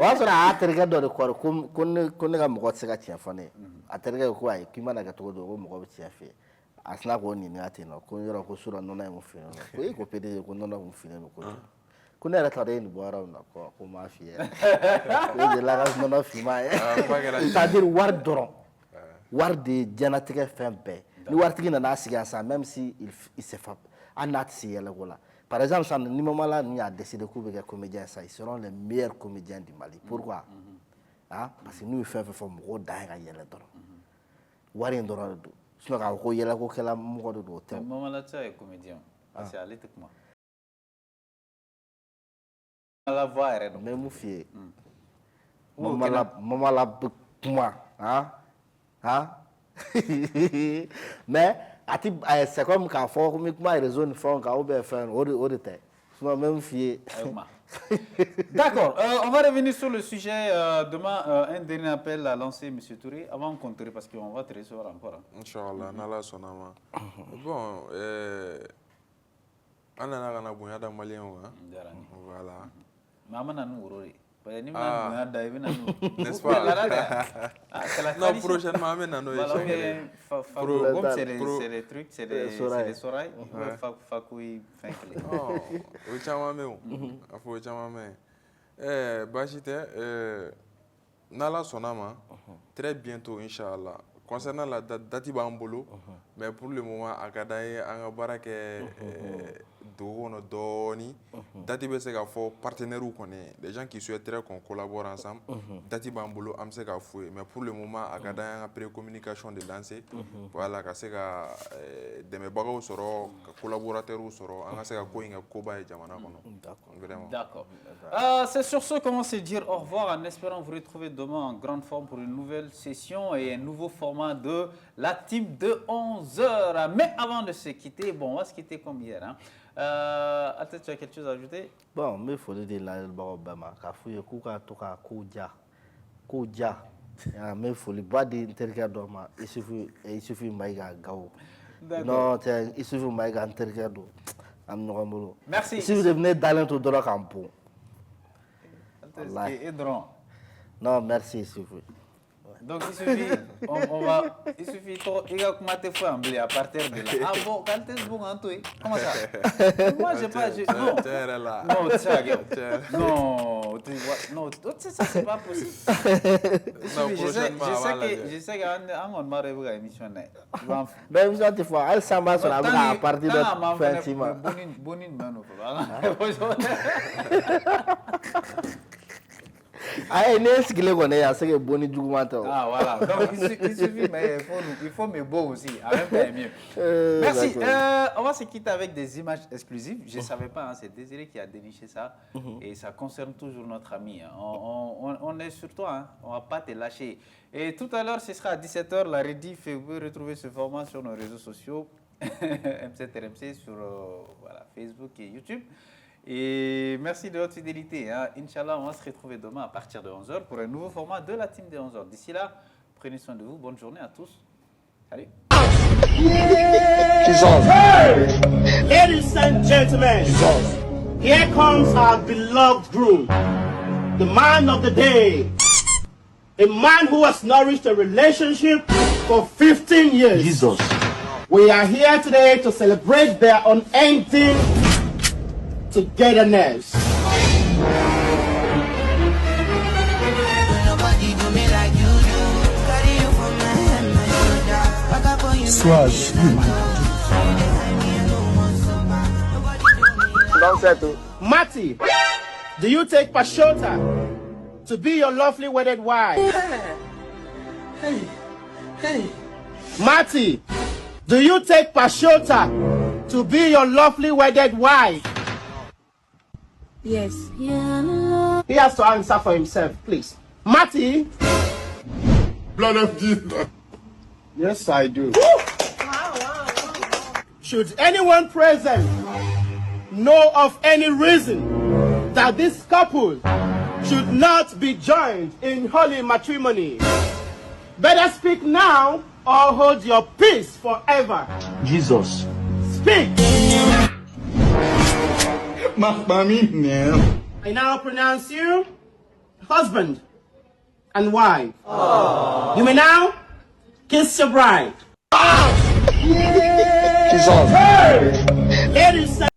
y'a sɔrɔ a y'a terikɛ dɔ de kɔrɔ ko ne ka mɔgɔ tɛ se ka tiɲɛ fɔ ne ye a terikɛ ko ayi k'i mana kɛ cogo di ko mɔgɔ bɛ tiɲɛ f'i ye a sina k'o ɲininka ten nɔ ko yɔrɔ ko surɔ nɔnɔ in kun finnen don ko e ko PDG ko nɔnɔ kun finnen don kojugu ko ne yɛrɛ t'a dɔn e nin bɔ yɔrɔ min na ko n m'a f'i ye ko e delila ka nɔnɔ finma ye c'est à dire wari dɔrɔn wari de ye diɲɛlatigɛ fɛn bɛɛ ni waritigi nana sigi yan sisan même si il se fa hali n'a tɛ se yɛlɛko la par exemple sisan ni Mamala ninnu y'a décidé k'u bɛ kɛ comédien sisan ils seront les meilleurs comédiens du Mali pourquoi hein parce que n'u ye fɛn fɛn fɔ mɔgɔw dan ye ka yɛlɛ dɔrɔn wari in dɔrɔn de don sinon k'a fɔ ko yɛlɛkokɛla mɔgɔ de don o tɛ. Mamala Tcha ye comédien parce que ale tɛ kuma. La voix yɛrɛ don. N bɛ mun f'i ye Mamala bɛ kuma han mais a ti c'est comme k'a fɔ ko n bɛ kuma réseau ni fɛnw kan ou bien fɛn o de tɛ sinon n bɛ mun f'i ye. D'accord, on va revenir sur le sujet. Demain, un dernier appel à lancer, M. Touré, avant de continuer, parce qu'on va te recevoir encore. Inch'Allah, n'Allah sonama. Bon, on a un abonné dans Malien, voilà. Maman a nous rôlé. N'est-ce pas? Non, prochainement, comme c'est les trucs, c'est des sorailles. Fakoui, Nala Sonama, très bientôt, Inch'Allah. Concernant la date bambolo, mais pour le moment, à Kadaï, en Barak Doni, date c'est qu'à faux partenaires ou connaît, des gens qui souhaiteraient qu'on collabore ensemble, date bambolo, am se qu'à fouer, mais pour le moment, à Kadaï, en pré-communication de lancer, voilà, qu'à se qu'à de mes bagages seront collaborateurs ou seront, en se qu'à quoi il y a Koba et Jamana. D'accord. C'est sur ce qu'on va se dire au revoir en espérant vous retrouver demain en grande forme pour une nouvelle session et un nouveau format de la team de 11h. Mais avant de se quitter, bon, on va se quitter comme hier. Hein. Peut-être tu as quelque chose à ajouter? Bon, mais il faut le dire, là, Obama, Kafouye, Kouka, Toka, Kouja. Mais il faut le boire d'intercade d'Oma. Il suffit de Maïga Gao. Non, il suffit de Maïga intercade d'Oma. Merci. Si vous devenez d'Alain Toudora Campo. Non, non, merci, s'il vous plaît. Donc il suffit, il suffit, il va commenter fois en blé à partir de là. Ah bon, quand est-ce que vous rentrez? Comment ça? Moi, j'ai pas, non. Non, non, tu vois, non, ça c'est pas possible. Je sais qu'on m'a rêvé à l'émission. Même si tu vois, elle s'en va sur la bras à partir de fin. Ah, voilà. Donc, il suffit, mais il faut mes beaux aussi. En même temps, mieux. Merci. On va se quitter avec des images exclusives. Je ne savais pas, hein, c'est Désiré qui a déniché ça. Et ça concerne toujours notre ami. Hein. On est sur toi, hein. On ne va pas te lâcher. Et tout à l'heure, ce sera à 17h, la rediff. Vous pouvez retrouver ce format sur nos réseaux sociaux. M7RMC sur voilà, Facebook et YouTube. Et merci de votre fidélité. Hein. Inch'Allah, on va se retrouver demain à partir de 11h pour un nouveau format de la team de 11h. D'ici là, prenez soin de vous. Bonne journée à tous. Salut. Ladies and gentlemen, here comes our beloved groom, the man of the day, a man who has nourished a relationship for 15 years. Jesus. We are here today to celebrate their unending togetherness. Swaz, Matty, do you take Pashota to be your lovely wedded wife? Hey. Matty, do you take Pashota to be your lovely wedded wife? Yes. He has to answer for himself, please. Matty? Blood of Jesus. Yes, I do. Should anyone present know of any reason that this couple should not be joined in holy matrimony, better speak now or hold your peace forever. Jesus. Speak. I I now pronounce you husband and wife. You may now kiss your bride. Jesus. Ladies and